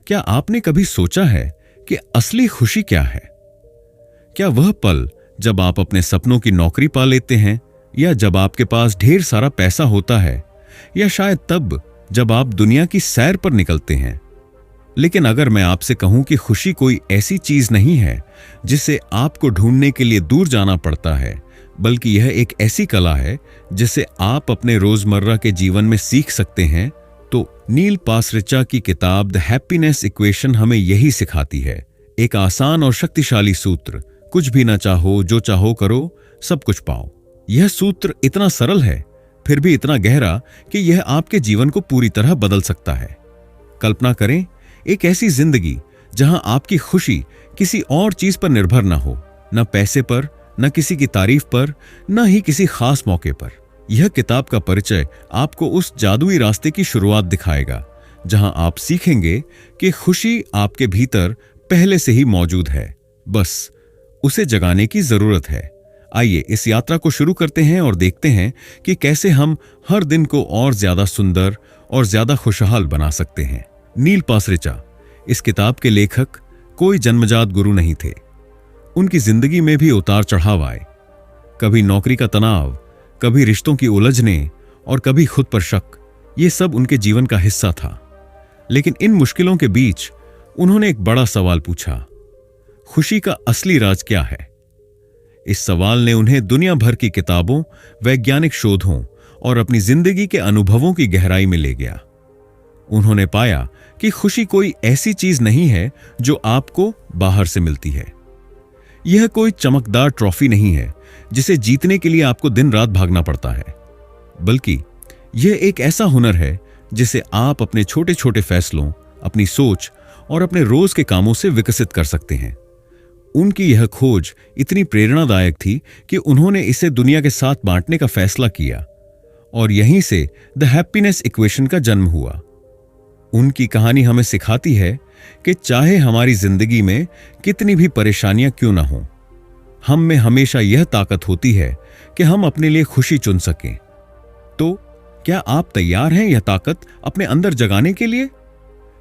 क्या आपने कभी सोचा है कि असली खुशी क्या है? क्या वह पल जब आप अपने सपनों की नौकरी पा लेते हैं, या जब आपके पास ढेर सारा पैसा होता है, या शायद तब जब आप दुनिया की सैर पर निकलते हैं? लेकिन अगर मैं आपसे कहूं कि खुशी कोई ऐसी चीज नहीं है जिसे आपको ढूंढने के लिए दूर जाना पड़ता है, बल्कि यह एक ऐसी कला है जिसे आप अपने रोजमर्रा के जीवन में सीख सकते हैं, तो नील पासरिचा की किताब द हैप्पीनेस इक्वेशन हमें यही सिखाती है। एक आसान और शक्तिशाली सूत्र, कुछ भी ना चाहो, जो चाहो करो, सब कुछ पाओ। यह सूत्र इतना सरल है, फिर भी इतना गहरा कि यह आपके जीवन को पूरी तरह बदल सकता है। कल्पना करें एक ऐसी जिंदगी जहां आपकी खुशी किसी और चीज पर निर्भर न हो, न पैसे पर, न किसी की तारीफ पर, न ही किसी खास मौके पर। यह किताब का परिचय आपको उस जादुई रास्ते की शुरुआत दिखाएगा जहां आप सीखेंगे कि खुशी आपके भीतर पहले से ही मौजूद है, बस उसे जगाने की जरूरत है। आइए इस यात्रा को शुरू करते हैं और देखते हैं कि कैसे हम हर दिन को और ज्यादा सुंदर और ज्यादा खुशहाल बना सकते हैं। नील पासरिचा, इस किताब के लेखक कोई जन्मजात गुरु नहीं थे। उनकी जिंदगी में भी उतार चढ़ाव आए, कभी नौकरी का तनाव, कभी रिश्तों की उलझने और कभी खुद पर शक। ये सब उनके जीवन का हिस्सा था। लेकिन इन मुश्किलों के बीच उन्होंने एक बड़ा सवाल पूछा, खुशी का असली राज क्या है? इस सवाल ने उन्हें दुनिया भर की किताबों, वैज्ञानिक शोधों और अपनी जिंदगी के अनुभवों की गहराई में ले गया। उन्होंने पाया कि खुशी कोई ऐसी चीज नहीं है जो आपको बाहर से मिलती है। यह कोई चमकदार ट्रॉफी नहीं है जिसे जीतने के लिए आपको दिन रात भागना पड़ता है, बल्कि यह एक ऐसा हुनर है जिसे आप अपने छोटे छोटे फैसलों, अपनी सोच और अपने रोज के कामों से विकसित कर सकते हैं। उनकी यह खोज इतनी प्रेरणादायक थी कि उन्होंने इसे दुनिया के साथ बांटने का फैसला किया, और यहीं से द हैप्पीनेस इक्वेशन का जन्म हुआ। उनकी कहानी हमें सिखाती है कि चाहे हमारी जिंदगी में कितनी भी परेशानियां क्यों ना हो, हम में हमेशा यह ताकत होती है कि हम अपने लिए खुशी चुन सकें। तो क्या आप तैयार हैं यह ताकत अपने अंदर जगाने के लिए?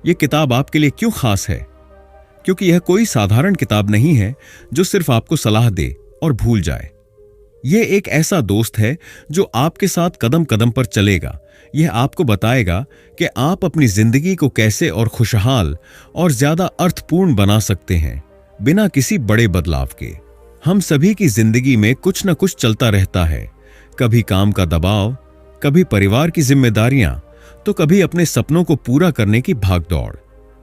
यह किताब आपके लिए क्यों खास है? क्योंकि यह कोई साधारण किताब नहीं है जो सिर्फ आपको सलाह दे और भूल जाए। यह एक ऐसा दोस्त है जो आपके साथ कदम कदम पर चलेगा। यह आपको बताएगा कि आप अपनी जिंदगी को कैसे और खुशहाल और ज्यादा अर्थपूर्ण बना सकते हैं, बिना किसी बड़े बदलाव के। हम सभी की जिंदगी में कुछ न कुछ चलता रहता है, कभी काम का दबाव, कभी परिवार की जिम्मेदारियां, तो कभी अपने सपनों को पूरा करने की भागदौड़।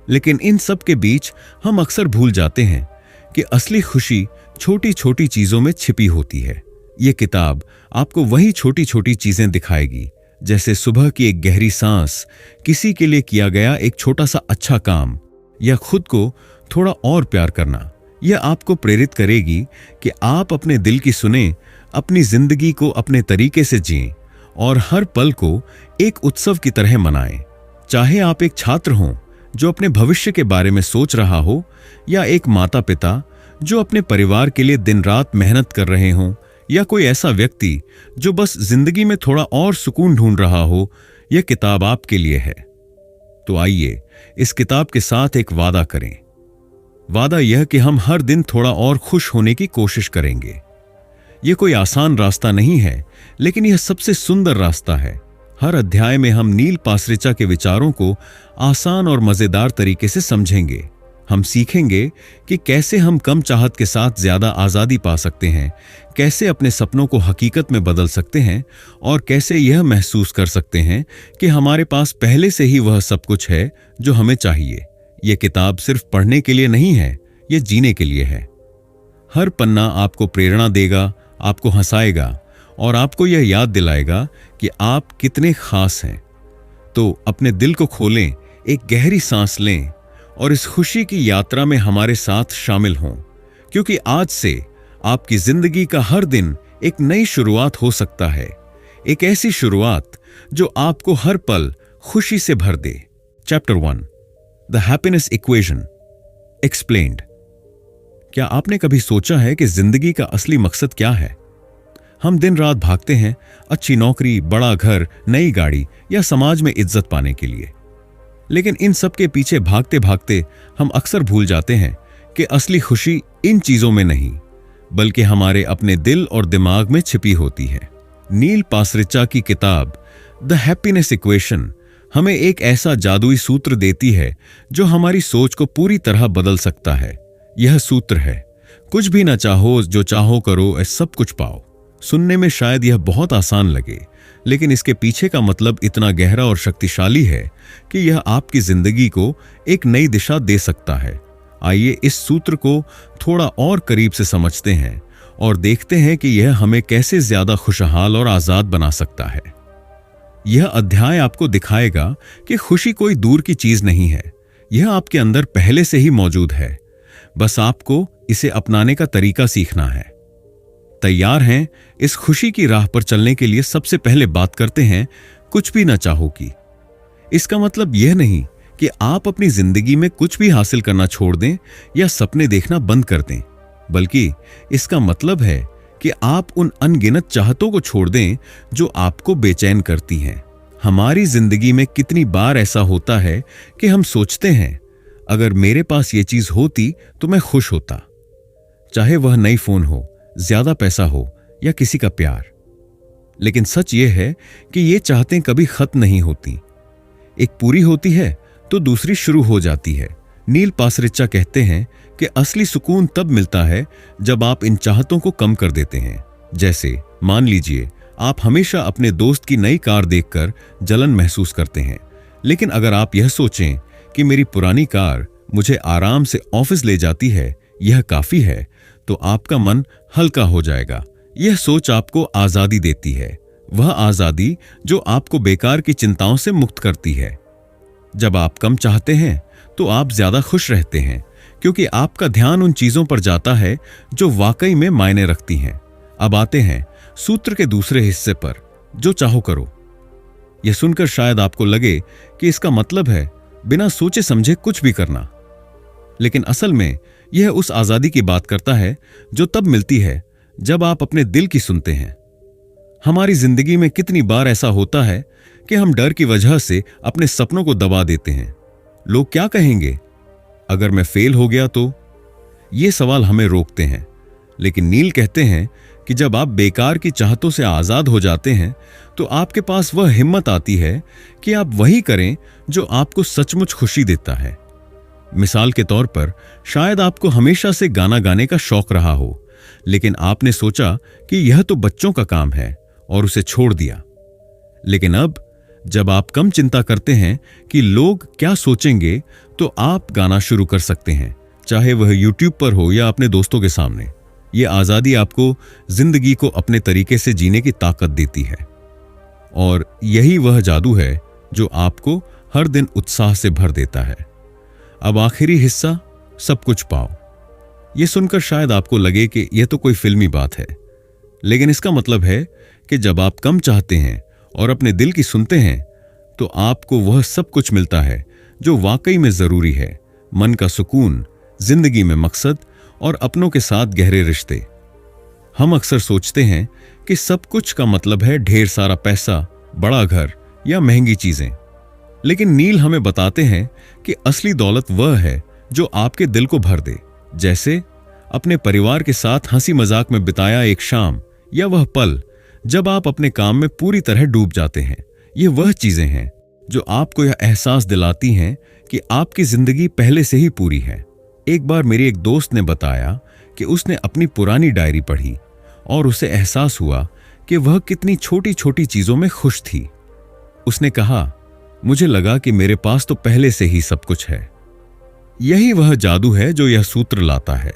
लेकिन इन सब के बीच हम अक्सर भूल जाते हैं कि असली खुशी छोटी छोटी चीजों में छिपी होती है। यह किताब आपको वही छोटी छोटी चीजें दिखाएगी, जैसे सुबह की एक गहरी सांस, किसी के लिए किया गया एक छोटा सा अच्छा काम, या खुद को थोड़ा और प्यार करना। यह आपको प्रेरित करेगी कि आप अपने दिल की सुने, अपनी जिंदगी को अपने तरीके से जिएं और हर पल को एक उत्सव की तरह मनाएं। चाहे आप एक छात्र हों जो अपने भविष्य के बारे में सोच रहा हो, या एक माता पिता जो अपने परिवार के लिए दिन रात मेहनत कर रहे हों, या कोई ऐसा व्यक्ति जो बस जिंदगी में थोड़ा और सुकून ढूंढ रहा हो, यह किताब आपके लिए है। तो आइए इस किताब के साथ एक वादा करें। वादा यह कि हम हर दिन थोड़ा और खुश होने की कोशिश करेंगे। यह कोई आसान रास्ता नहीं है, लेकिन यह सबसे सुंदर रास्ता है। हर अध्याय में हम नील पासरिचा के विचारों को आसान और मजेदार तरीके से समझेंगे। हम सीखेंगे कि कैसे हम कम चाहत के साथ ज्यादा आजादी पा सकते हैं, कैसे अपने सपनों को हकीकत में बदल सकते हैं, और कैसे यह महसूस कर सकते हैं कि हमारे पास पहले से ही वह सब कुछ है जो हमें चाहिए। यह किताब सिर्फ पढ़ने के लिए नहीं है, यह जीने के लिए है। हर पन्ना आपको प्रेरणा देगा, आपको हंसाएगा और आपको यह याद दिलाएगा कि आप कितने खास हैं। तो अपने दिल को खोलें, एक गहरी सांस लें और इस खुशी की यात्रा में हमारे साथ शामिल हों, क्योंकि आज से आपकी जिंदगी का हर दिन एक नई शुरुआत हो सकता है। एक ऐसी शुरुआत जो आपको हर पल खुशी से भर दे। Chapter 1, the happiness equation explained. क्या आपने कभी सोचा है कि जिंदगी का असली मकसद क्या है? हम दिन रात भागते हैं अच्छी नौकरी, बड़ा घर, नई गाड़ी या समाज में इज्जत पाने के लिए। लेकिन इन सब के पीछे भागते भागते हम अक्सर भूल जाते हैं कि असली खुशी इन चीजों में नहीं, बल्कि हमारे अपने दिल और दिमाग में छिपी होती है। नील पासरिचा की किताब द हैप्पीनेस इक्वेशन हमें एक ऐसा जादुई सूत्र देती है जो हमारी सोच को पूरी तरह बदल सकता है। यह सूत्र है, कुछ भी ना चाहो, जो चाहो करो, सब कुछ पाओ। सुनने में शायद यह बहुत आसान लगे, लेकिन इसके पीछे का मतलब इतना गहरा और शक्तिशाली है कि यह आपकी जिंदगी को एक नई दिशा दे सकता है। आइए इस सूत्र को थोड़ा और करीब से समझते हैं और देखते हैं कि यह हमें कैसे ज्यादा खुशहाल और आजाद बना सकता है। यह अध्याय आपको दिखाएगा कि खुशी कोई दूर की चीज नहीं है, यह आपके अंदर पहले से ही मौजूद है, बस आपको इसे अपनाने का तरीका सीखना है। तैयार हैं इस खुशी की राह पर चलने के लिए? सबसे पहले बात करते हैं कुछ भी ना चाहो की। इसका मतलब यह नहीं कि आप अपनी जिंदगी में कुछ भी हासिल करना छोड़ दें या सपने देखना बंद कर दें, बल्कि इसका मतलब है कि आप उन अनगिनत चाहतों को छोड़ दें जो आपको बेचैन करती हैं। हमारी जिंदगी में कितनी बार ऐसा होता है कि हम सोचते हैं, अगर मेरे पास ये चीज होती तो मैं खुश होता, चाहे वह नई फोन हो, ज्यादा पैसा हो या किसी का प्यार। लेकिन सच यह है कि ये चाहतें कभी खत्म नहीं होती। एक पूरी होती है तो दूसरी शुरू हो जाती है। नील पासरिचा कहते हैं कि असली सुकून तब मिलता है जब आप इन चाहतों को कम कर देते हैं। जैसे मान लीजिए आप हमेशा अपने दोस्त की नई कार देखकर जलन महसूस करते हैं, लेकिन अगर आप यह सोचें कि मेरी पुरानी कार मुझे आराम से ऑफिस ले जाती है, यह काफी है, तो आपका मन हल्का हो जाएगा। यह सोच आपको आजादी देती है, वह आजादी जो आपको बेकार की चिंताओं से मुक्त करती है। जब आप कम चाहते हैं तो आप ज्यादा खुश रहते हैं, क्योंकि आपका ध्यान उन चीजों पर जाता है जो वाकई में मायने रखती हैं। अब आते हैं सूत्र के दूसरे हिस्से पर, जो चाहो करो। यह सुनकर शायद आपको लगे कि इसका मतलब है बिना सोचे समझे कुछ भी करना, लेकिन असल में यह उस आजादी की बात करता है जो तब मिलती है जब आप अपने दिल की सुनते हैं। हमारी जिंदगी में कितनी बार ऐसा होता है कि हम डर की वजह से अपने सपनों को दबा देते हैं। लोग क्या कहेंगे, अगर मैं फेल हो गया तो? ये सवाल हमें रोकते हैं। लेकिन नील कहते हैं कि जब आप बेकार की चाहतों से आजाद हो जाते हैं तो आपके पास वह हिम्मत आती है कि आप वही करें जो आपको सचमुच खुशी देता है। मिसाल के तौर पर, शायद आपको हमेशा से गाना गाने का शौक रहा हो, लेकिन आपने सोचा कि यह तो बच्चों का काम है और उसे छोड़ दिया। लेकिन अब जब आप कम चिंता करते हैं कि लोग क्या सोचेंगे, तो आप गाना शुरू कर सकते हैं, चाहे वह YouTube पर हो या अपने दोस्तों के सामने। यह आजादी आपको जिंदगी को अपने तरीके से जीने की ताकत देती है, और यही वह जादू है जो आपको हर दिन उत्साह से भर देता है। अब आखिरी हिस्सा, सब कुछ पाओ। यह सुनकर शायद आपको लगे कि यह तो कोई फिल्मी बात है, लेकिन इसका मतलब है कि जब आप कम चाहते हैं और अपने दिल की सुनते हैं तो आपको वह सब कुछ मिलता है जो वाकई में जरूरी है। मन का सुकून, जिंदगी में मकसद और अपनों के साथ गहरे रिश्ते। हम अक्सर सोचते हैं कि सब कुछ का मतलब है ढेर सारा पैसा, बड़ा घर या महंगी चीजें, लेकिन नील हमें बताते हैं कि असली दौलत वह है जो आपके दिल को भर दे। जैसे अपने परिवार के साथ हंसी मजाक में बिताया एक शाम, या वह पल जब आप अपने काम में पूरी तरह डूब जाते हैं। ये वह चीजें हैं जो आपको यह एहसास दिलाती हैं कि आपकी जिंदगी पहले से ही पूरी है। एक बार मेरी एक दोस्त ने बताया कि उसने अपनी पुरानी डायरी पढ़ी और उसे एहसास हुआ कि वह कितनी छोटी छोटी चीजों में खुश थी। उसने कहा, मुझे लगा कि मेरे पास तो पहले से ही सब कुछ है। यही वह जादू है जो यह सूत्र लाता है।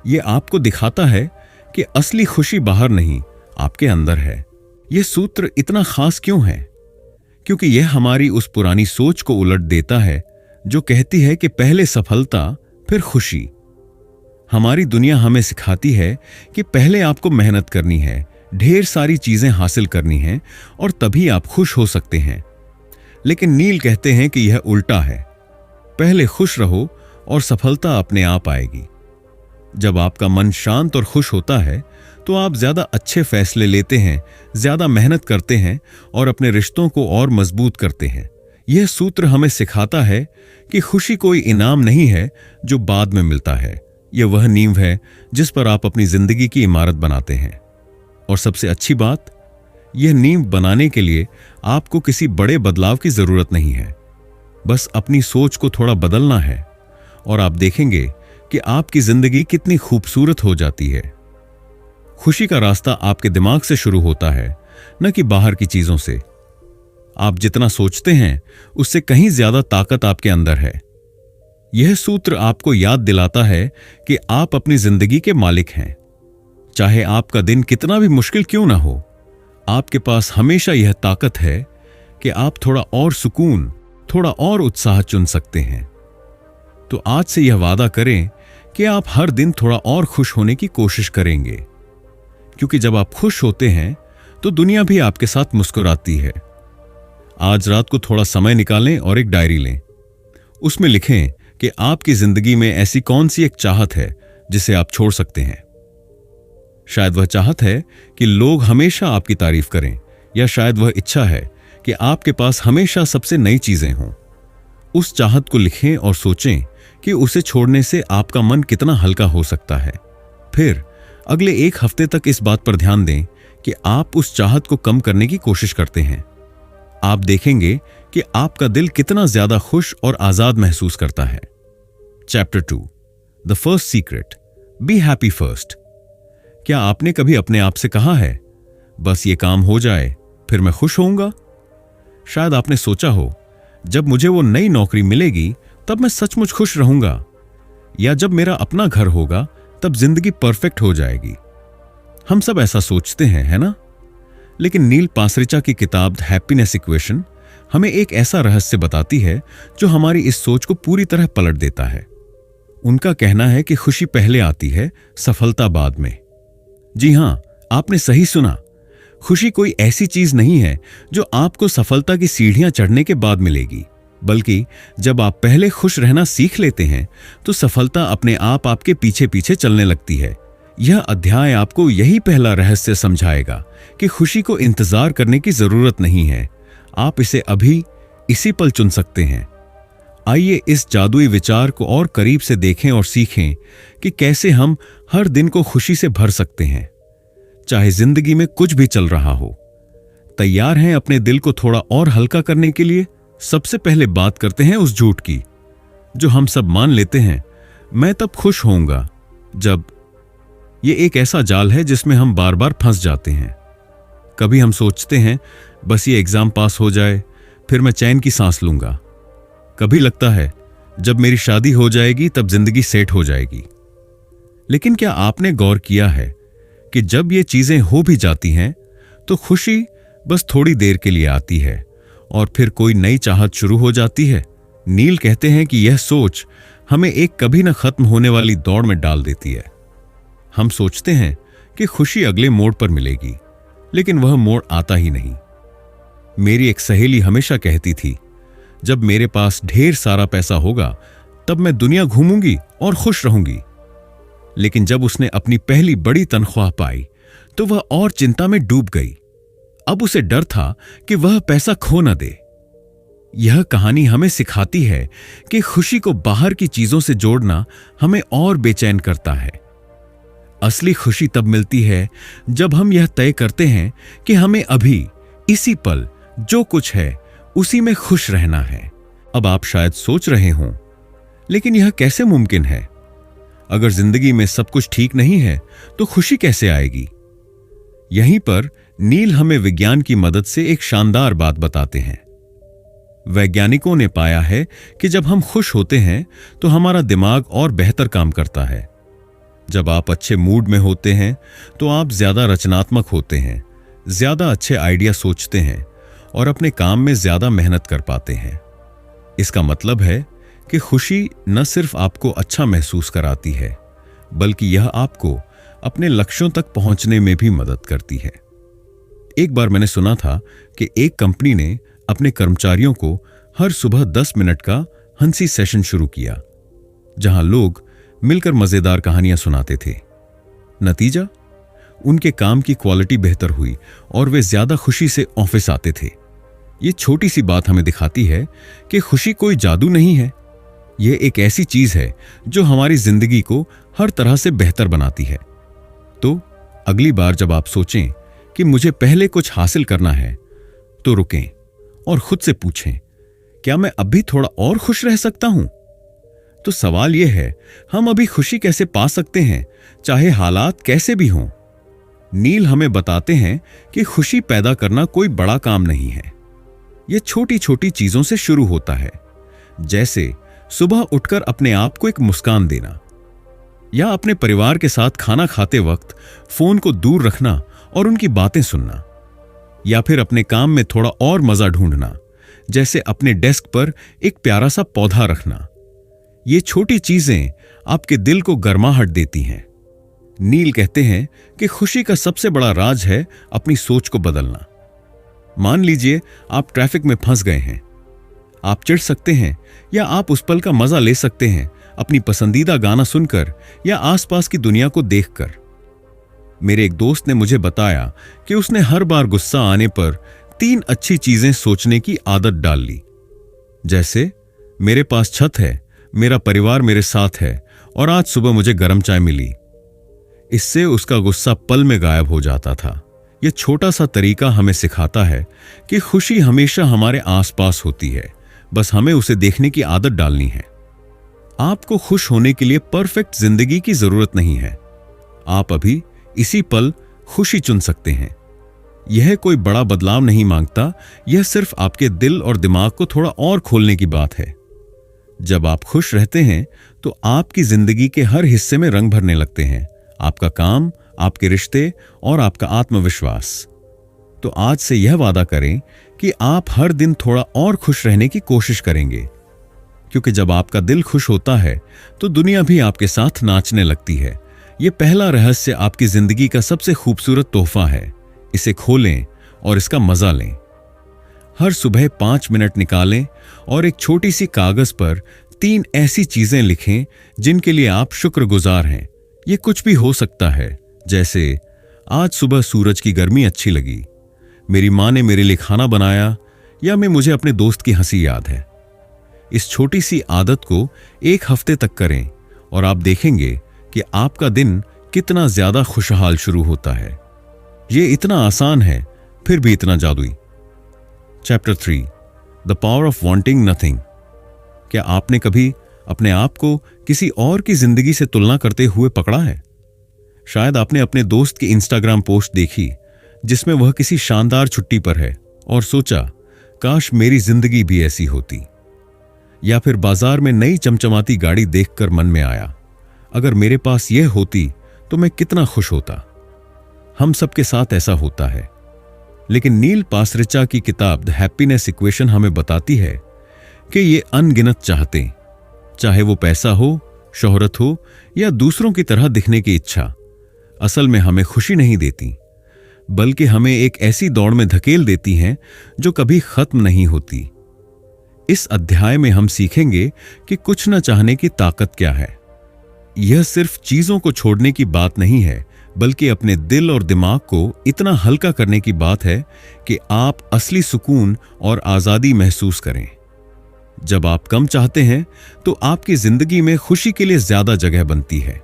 यह आपको दिखाता है कि असली खुशी बाहर नहीं, आपके अंदर है। यह सूत्र इतना खास क्यों है? क्योंकि यह हमारी उस पुरानी सोच को उलट देता है जो कहती है कि पहले सफलता फिर खुशी। हमारी दुनिया हमें सिखाती है कि पहले आपको मेहनत करनी है, ढेर सारी चीजें हासिल करनी हैं और तभी आप खुश हो सकते हैं। लेकिन नील कहते हैं कि यह उल्टा है, पहले खुश रहो और सफलता अपने आप आएगी। जब आपका मन शांत और खुश होता है तो आप ज्यादा अच्छे फैसले लेते हैं, ज्यादा मेहनत करते हैं और अपने रिश्तों को और मजबूत करते हैं। यह सूत्र हमें सिखाता है कि खुशी कोई इनाम नहीं है जो बाद में मिलता है। यह वह नींव है जिस पर आप अपनी जिंदगी की इमारत बनाते हैं। और सबसे अच्छी बात, यह नींव बनाने के लिए आपको किसी बड़े बदलाव की जरूरत नहीं है। बस अपनी सोच को थोड़ा बदलना है और आप देखेंगे कि आपकी जिंदगी कितनी खूबसूरत हो जाती है। खुशी का रास्ता आपके दिमाग से शुरू होता है, न कि बाहर की चीजों से। आप जितना सोचते हैं उससे कहीं ज्यादा ताकत आपके अंदर है। यह सूत्र आपको याद दिलाता है कि आप अपनी जिंदगी के मालिक हैं। चाहे आपका दिन कितना भी मुश्किल क्यों ना हो, आपके पास हमेशा यह ताकत है कि आप थोड़ा और सुकून, थोड़ा और उत्साह चुन सकते हैं। तो आज से यह वादा करें कि आप हर दिन थोड़ा और खुश होने की कोशिश करेंगे, क्योंकि जब आप खुश होते हैं तो दुनिया भी आपके साथ मुस्कुराती है। आज रात को थोड़ा समय निकालें और एक डायरी लें। उसमें लिखें कि आपकी जिंदगी में ऐसी कौन सी एक चाहत है जिसे आप छोड़ सकते हैं। शायद वह चाहत है कि लोग हमेशा आपकी तारीफ करें, या शायद वह इच्छा है कि आपके पास हमेशा सबसे नई चीजें हों। उस चाहत को लिखें और सोचें कि उसे छोड़ने से आपका मन कितना हल्का हो सकता है। फिर अगले एक हफ्ते तक इस बात पर ध्यान दें कि आप उस चाहत को कम करने की कोशिश करते हैं। आप देखेंगे कि आपका दिल कितना ज्यादा खुश और आजाद महसूस करता है। Chapter 2, the first secret, be happy first. क्या आपने कभी अपने आप से कहा है, बस ये काम हो जाए फिर मैं खुश होऊंगा? शायद आपने सोचा हो, जब मुझे वो नई नौकरी मिलेगी तब मैं सचमुच खुश रहूंगा, या जब मेरा अपना घर होगा तब जिंदगी परफेक्ट हो जाएगी। हम सब ऐसा सोचते हैं, है ना? लेकिन नील पासरिचा की किताब द हैप्पीनेस इक्वेशन हमें एक ऐसा रहस्य बताती है जो हमारी इस सोच को पूरी तरह पलट देता है। उनका कहना है कि खुशी पहले आती है, सफलता बाद में। जी हां, आपने सही सुना। खुशी कोई ऐसी चीज नहीं है जो आपको सफलता की सीढ़ियां चढ़ने के बाद मिलेगी, बल्कि जब आप पहले खुश रहना सीख लेते हैं तो सफलता अपने आप आपके पीछे पीछे चलने लगती है। यह अध्याय आपको यही पहला रहस्य समझाएगा कि खुशी को इंतजार करने की जरूरत नहीं है, आप इसे अभी इसी पल चुन सकते हैं। आइए इस जादुई विचार को और करीब से देखें और सीखें कि कैसे हम हर दिन को खुशी से भर सकते हैं, चाहे जिंदगी में कुछ भी चल रहा हो। तैयार हैं अपने दिल को थोड़ा और हल्का करने के लिए? सबसे पहले बात करते हैं उस झूठ की जो हम सब मान लेते हैं, मैं तब खुश होऊंगा जब। ये एक ऐसा जाल है जिसमें हम बार बार फंस जाते हैं। कभी हम सोचते हैं बस ये एग्जाम पास हो जाए फिर मैं चैन की सांस लूंगा। कभी लगता है जब मेरी शादी हो जाएगी तब जिंदगी सेट हो जाएगी। लेकिन क्या आपने गौर किया है कि जब ये चीजें हो भी जाती हैं तो खुशी बस थोड़ी देर के लिए आती है और फिर कोई नई चाहत शुरू हो जाती है। नील कहते हैं कि यह सोच हमें एक कभी न खत्म होने वाली दौड़ में डाल देती है। हम सोचते हैं कि खुशी अगले मोड़ पर मिलेगी, लेकिन वह मोड़ आता ही नहीं। मेरी एक सहेली हमेशा कहती थी, जब मेरे पास ढेर सारा पैसा होगा तब मैं दुनिया घूमूंगी और खुश रहूंगी। लेकिन जब उसने अपनी पहली बड़ी तनख्वाह पाई तो वह और चिंता में डूब गई। अब उसे डर था कि वह पैसा खो न दे। यह कहानी हमें सिखाती है कि खुशी को बाहर की चीजों से जोड़ना हमें और बेचैन करता है। असली खुशी तब मिलती है जब हम यह तय करते हैं कि हमें अभी इसी पल जो कुछ है उसी में खुश रहना है। अब आप शायद सोच रहे हों, लेकिन यह कैसे मुमकिन है? अगर जिंदगी में सब कुछ ठीक नहीं है तो खुशी कैसे आएगी? यहीं पर नील हमें विज्ञान की मदद से एक शानदार बात बताते हैं। वैज्ञानिकों ने पाया है कि जब हम खुश होते हैं तो हमारा दिमाग और बेहतर काम करता है। जब आप अच्छे मूड में होते हैं तो आप ज्यादा रचनात्मक होते हैं, ज्यादा अच्छे आइडिया सोचते हैं और अपने काम में ज्यादा मेहनत कर पाते हैं। इसका मतलब है कि खुशी न सिर्फ आपको अच्छा महसूस कराती है, बल्कि यह आपको अपने लक्ष्यों तक पहुंचने में भी मदद करती है। एक बार मैंने सुना था कि एक कंपनी ने अपने कर्मचारियों को हर सुबह 10 मिनट का हंसी सेशन शुरू किया, जहां लोग मिलकर मजेदार कहानियां सुनाते थे। नतीजा, उनके काम की क्वालिटी बेहतर हुई और वे ज्यादा खुशी से ऑफिस आते थे। ये छोटी सी बात हमें दिखाती है कि खुशी कोई जादू नहीं है। यह एक ऐसी चीज है जो हमारी जिंदगी को हर तरह से बेहतर बनाती है। तो अगली बार जब आप सोचें कि मुझे पहले कुछ हासिल करना है, तो रुकें और खुद से पूछें, क्या मैं अब भी थोड़ा और खुश रह सकता हूं? तो सवाल यह है, हम अभी खुशी कैसे पा सकते हैं, चाहे हालात कैसे भी हों? नील हमें बताते हैं कि खुशी पैदा करना कोई बड़ा काम नहीं है। यह छोटी छोटी चीजों से शुरू होता है, जैसे सुबह उठकर अपने आप को एक मुस्कान देना, या अपने परिवार के साथ खाना खाते वक्त फोन को दूर रखना और उनकी बातें सुनना, या फिर अपने काम में थोड़ा और मजा ढूंढना, जैसे अपने डेस्क पर एक प्यारा सा पौधा रखना। ये छोटी चीजें आपके दिल को गर्माहट देती हैं। नील कहते हैं कि खुशी का सबसे बड़ा राज है अपनी सोच को बदलना। मान लीजिए आप ट्रैफिक में फंस गए हैं। आप चिढ़ सकते हैं या आप उस पल का मजा ले सकते हैं, अपनी पसंदीदा गाना सुनकर या आसपास की दुनिया को देखकर। मेरे एक दोस्त ने मुझे बताया कि उसने हर बार गुस्सा आने पर 3 अच्छी चीजें सोचने की आदत डाल ली, जैसे मेरे पास छत है, मेरा परिवार मेरे साथ है और आज सुबह मुझे गर्म चाय मिली। इससे उसका गुस्सा पल में गायब हो जाता था। यह छोटा सा तरीका हमें सिखाता है कि खुशी हमेशा हमारे आसपास होती है, बस हमें उसे देखने की आदत डालनी है। आपको खुश होने के लिए परफेक्ट जिंदगी की जरूरत नहीं है। आप अभी इसी पल खुशी चुन सकते हैं। यह कोई बड़ा बदलाव नहीं मांगता, यह सिर्फ आपके दिल और दिमाग को थोड़ा और खोलने की बात है। जब आप खुश रहते हैं तो आपकी जिंदगी के हर हिस्से में रंग भरने लगते हैं, आपका काम, आपके रिश्ते और आपका आत्मविश्वास। तो आज से यह वादा करें कि आप हर दिन थोड़ा और खुश रहने की कोशिश करेंगे, क्योंकि जब आपका दिल खुश होता है तो दुनिया भी आपके साथ नाचने लगती है। यह पहला रहस्य आपकी जिंदगी का सबसे खूबसूरत तोहफा है। इसे खोलें और इसका मजा लें। हर सुबह 5 मिनट निकालें और एक छोटी सी कागज पर 3 ऐसी चीजें लिखें जिनके लिए आप शुक्रगुजार हैं। यह कुछ भी हो सकता है, जैसे आज सुबह सूरज की गर्मी अच्छी लगी, मेरी माँ ने मेरे लिए खाना बनाया, या मुझे अपने दोस्त की हंसी याद है। इस छोटी सी आदत को 1 हफ्ते तक करें और आप देखेंगे कि आपका दिन कितना ज्यादा खुशहाल शुरू होता है। यह इतना आसान है, फिर भी इतना जादुई। Chapter 3, the power of wanting nothing. क्या आपने कभी अपने आप को किसी और की जिंदगी से तुलना करते हुए पकड़ा है? शायद आपने अपने दोस्त की इंस्टाग्राम पोस्ट देखी जिसमें वह किसी शानदार छुट्टी पर है और सोचा, काश मेरी जिंदगी भी ऐसी होती। या फिर बाजार में नई चमचमाती गाड़ी देखकर मन में आया, अगर मेरे पास यह होती तो मैं कितना खुश होता। हम सबके साथ ऐसा होता है, लेकिन नील पासरिचा की किताब द हैप्पीनेस इक्वेशन हमें बताती है कि ये अनगिनत चाहते, चाहे वो पैसा हो, शोहरत हो या दूसरों की तरह दिखने की इच्छा, असल में हमें खुशी नहीं देती, बल्कि हमें एक ऐसी दौड़ में धकेल देती हैं जो कभी खत्म नहीं होती। इस अध्याय में हम सीखेंगे कि कुछ न चाहने की ताकत क्या है। यह सिर्फ चीजों को छोड़ने की बात नहीं है, बल्कि अपने दिल और दिमाग को इतना हल्का करने की बात है कि आप असली सुकून और आजादी महसूस करें। जब आप कम चाहते हैं तो आपकी जिंदगी में खुशी के लिए ज्यादा जगह बनती है।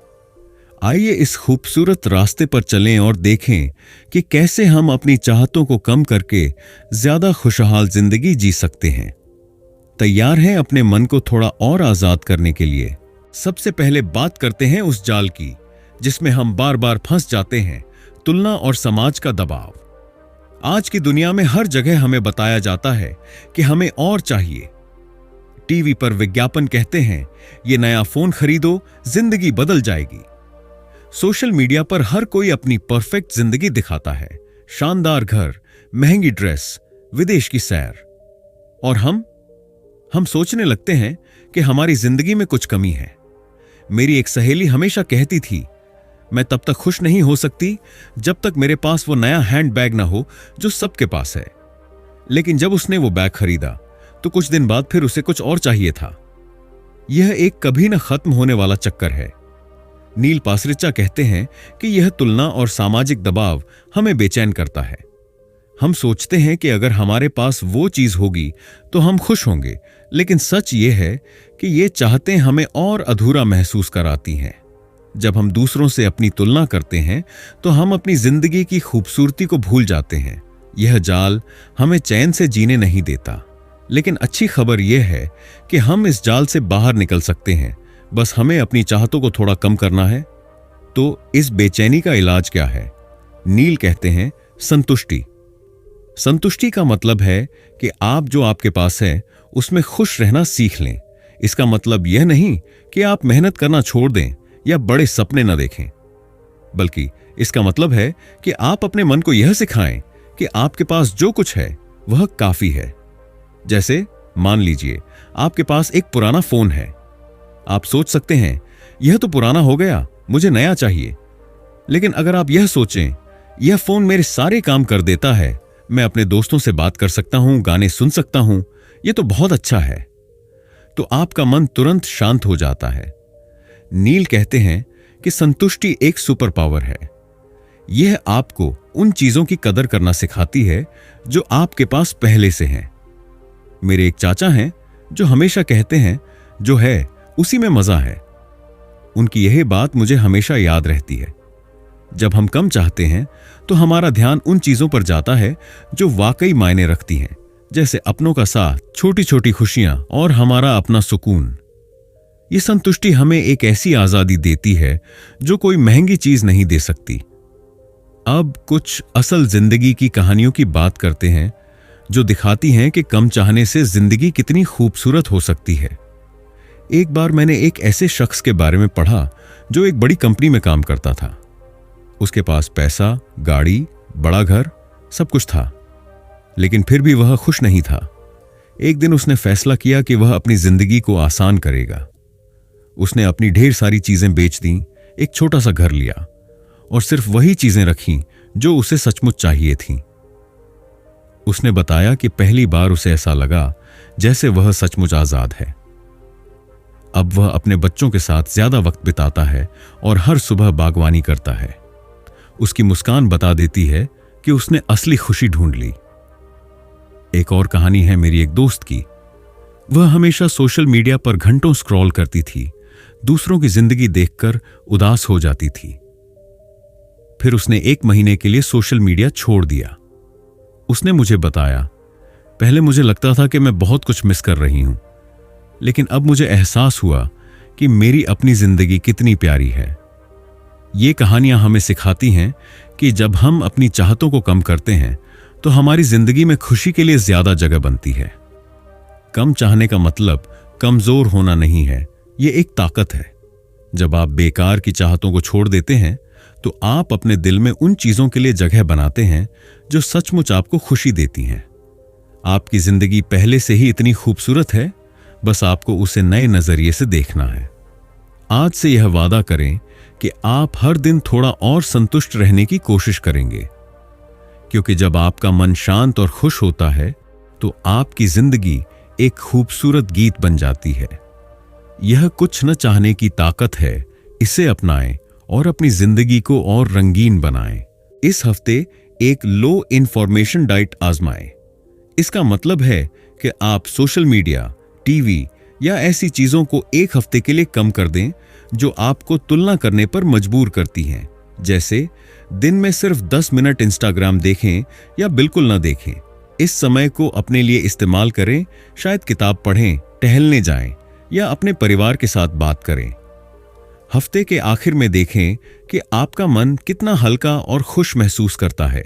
आइए इस खूबसूरत रास्ते पर चलें और देखें कि कैसे हम अपनी चाहतों को कम करके ज्यादा खुशहाल जिंदगी जी सकते हैं। तैयार हैं अपने मन को थोड़ा और आजाद करने के लिए? सबसे पहले बात करते हैं उस जाल की जिसमें हम बार बार फंस जाते हैं, तुलना और समाज का दबाव। आज की दुनिया में हर जगह हमें बताया जाता है कि हमें और चाहिए। टीवी पर विज्ञापन कहते हैं, ये नया फोन खरीदो, जिंदगी बदल जाएगी। सोशल मीडिया पर हर कोई अपनी परफेक्ट जिंदगी दिखाता है, शानदार घर, महंगी ड्रेस, विदेश की सैर। और हम सोचने लगते हैं कि हमारी जिंदगी में कुछ कमी है। मेरी एक सहेली हमेशा कहती थी, मैं तब तक खुश नहीं हो सकती जब तक मेरे पास वो नया हैंडबैग ना हो जो सबके पास है। लेकिन जब उसने वो बैग खरीदा तो कुछ दिन बाद फिर उसे कुछ और चाहिए था। यह एक कभी न खत्म होने वाला चक्कर है। नील पासरिचा कहते हैं कि यह तुलना और सामाजिक दबाव हमें बेचैन करता है। हम सोचते हैं कि अगर हमारे पास वो चीज होगी तो हम खुश होंगे, लेकिन सच ये है कि ये चाहते हमें और अधूरा महसूस कराती हैं। जब हम दूसरों से अपनी तुलना करते हैं तो हम अपनी जिंदगी की खूबसूरती को भूल जाते हैं। यह जाल हमें चैन से जीने नहीं देता। लेकिन अच्छी खबर यह है कि हम इस जाल से बाहर निकल सकते हैं, बस हमें अपनी चाहतों को थोड़ा कम करना है। तो इस बेचैनी का इलाज क्या है? नील कहते हैं संतुष्टि। संतुष्टि का मतलब है कि आप जो आपके पास है उसमें खुश रहना सीख लें। इसका मतलब यह नहीं कि आप मेहनत करना छोड़ दें या बड़े सपने न देखें, बल्कि इसका मतलब है कि आप अपने मन को यह सिखाएं कि आपके पास जो कुछ है वह काफी है। जैसे मान लीजिए आपके पास एक पुराना फोन है। आप सोच सकते हैं यह तो पुराना हो गया, मुझे नया चाहिए। लेकिन अगर आप यह सोचें यह फोन मेरे सारे काम कर देता है, मैं अपने दोस्तों से बात कर सकता हूं, गाने सुन सकता हूं, यह तो बहुत अच्छा है, तो आपका मन तुरंत शांत हो जाता है। नील कहते हैं कि संतुष्टि एक सुपर पावर है। यह आपको उन चीजों की कदर करना सिखाती है जो आपके पास पहले से हैं। मेरे एक चाचा हैं जो हमेशा कहते हैं जो है उसी में मजा है। उनकी यह बात मुझे हमेशा याद रहती है। जब हम कम चाहते हैं तो हमारा ध्यान उन चीजों पर जाता है जो वाकई मायने रखती हैं, जैसे अपनों का साथ, छोटी छोटी खुशियां और हमारा अपना सुकून। ये संतुष्टि हमें एक ऐसी आजादी देती है जो कोई महंगी चीज नहीं दे सकती। अब कुछ असल जिंदगी की कहानियों की बात करते हैं जो दिखाती हैं कि कम चाहने से जिंदगी कितनी खूबसूरत हो सकती है। एक बार मैंने एक ऐसे शख्स के बारे में पढ़ा जो एक बड़ी कंपनी में काम करता था। उसके पास पैसा, गाड़ी, बड़ा घर, सब कुछ था, लेकिन फिर भी वह खुश नहीं था। एक दिन उसने फैसला किया कि वह अपनी जिंदगी को आसान करेगा। उसने अपनी ढेर सारी चीजें बेच दी, एक छोटा सा घर लिया और सिर्फ वही चीजें रखीं जो उसे सचमुच चाहिए थीं। उसने बताया कि पहली बार उसे ऐसा लगा जैसे वह सचमुच आजाद है। अब वह अपने बच्चों के साथ ज्यादा वक्त बिताता है और हर सुबह बागवानी करता है। उसकी मुस्कान बता देती है कि उसने असली खुशी ढूंढ ली। एक और कहानी है मेरी एक दोस्त की। वह हमेशा सोशल मीडिया पर घंटों स्क्रॉल करती थी, दूसरों की जिंदगी देखकर उदास हो जाती थी। फिर उसने 1 महीने के लिए सोशल मीडिया छोड़ दिया। उसने मुझे बताया, पहले मुझे लगता था कि मैं बहुत कुछ मिस कर रही हूं, लेकिन अब मुझे एहसास हुआ कि मेरी अपनी जिंदगी कितनी प्यारी है। ये कहानियां हमें सिखाती हैं कि जब हम अपनी चाहतों को कम करते हैं तो हमारी जिंदगी में खुशी के लिए ज्यादा जगह बनती है। कम चाहने का मतलब कमजोर होना नहीं है, ये एक ताकत है। जब आप बेकार की चाहतों को छोड़ देते हैं तो आप अपने दिल में उन चीजों के लिए जगह बनाते हैं जो सचमुच आपको खुशी देती हैं। आपकी जिंदगी पहले से ही इतनी खूबसूरत है, बस आपको उसे नए नजरिए से देखना है। आज से यह वादा करें कि आप हर दिन थोड़ा और संतुष्ट रहने की कोशिश करेंगे, क्योंकि जब आपका मन शांत और खुश होता है तो आपकी जिंदगी एक खूबसूरत गीत बन जाती है। यह कुछ न चाहने की ताकत है, इसे अपनाएं और अपनी जिंदगी को और रंगीन बनाएं। इस हफ्ते एक लो इंफॉर्मेशन डाइट आजमाएं। इसका मतलब है कि आप सोशल मीडिया, टीवी या ऐसी चीजों को 1 हफ्ते के लिए कम कर दें जो आपको तुलना करने पर मजबूर करती हैं। जैसे दिन में सिर्फ 10 मिनट इंस्टाग्राम देखें या बिल्कुल ना देखें। इस समय को अपने लिए इस्तेमाल करें, शायद किताब पढ़ें, टहलने जाएं या अपने परिवार के साथ बात करें। हफ्ते के आखिर में देखें कि आपका मन कितना हल्का और खुश महसूस करता है।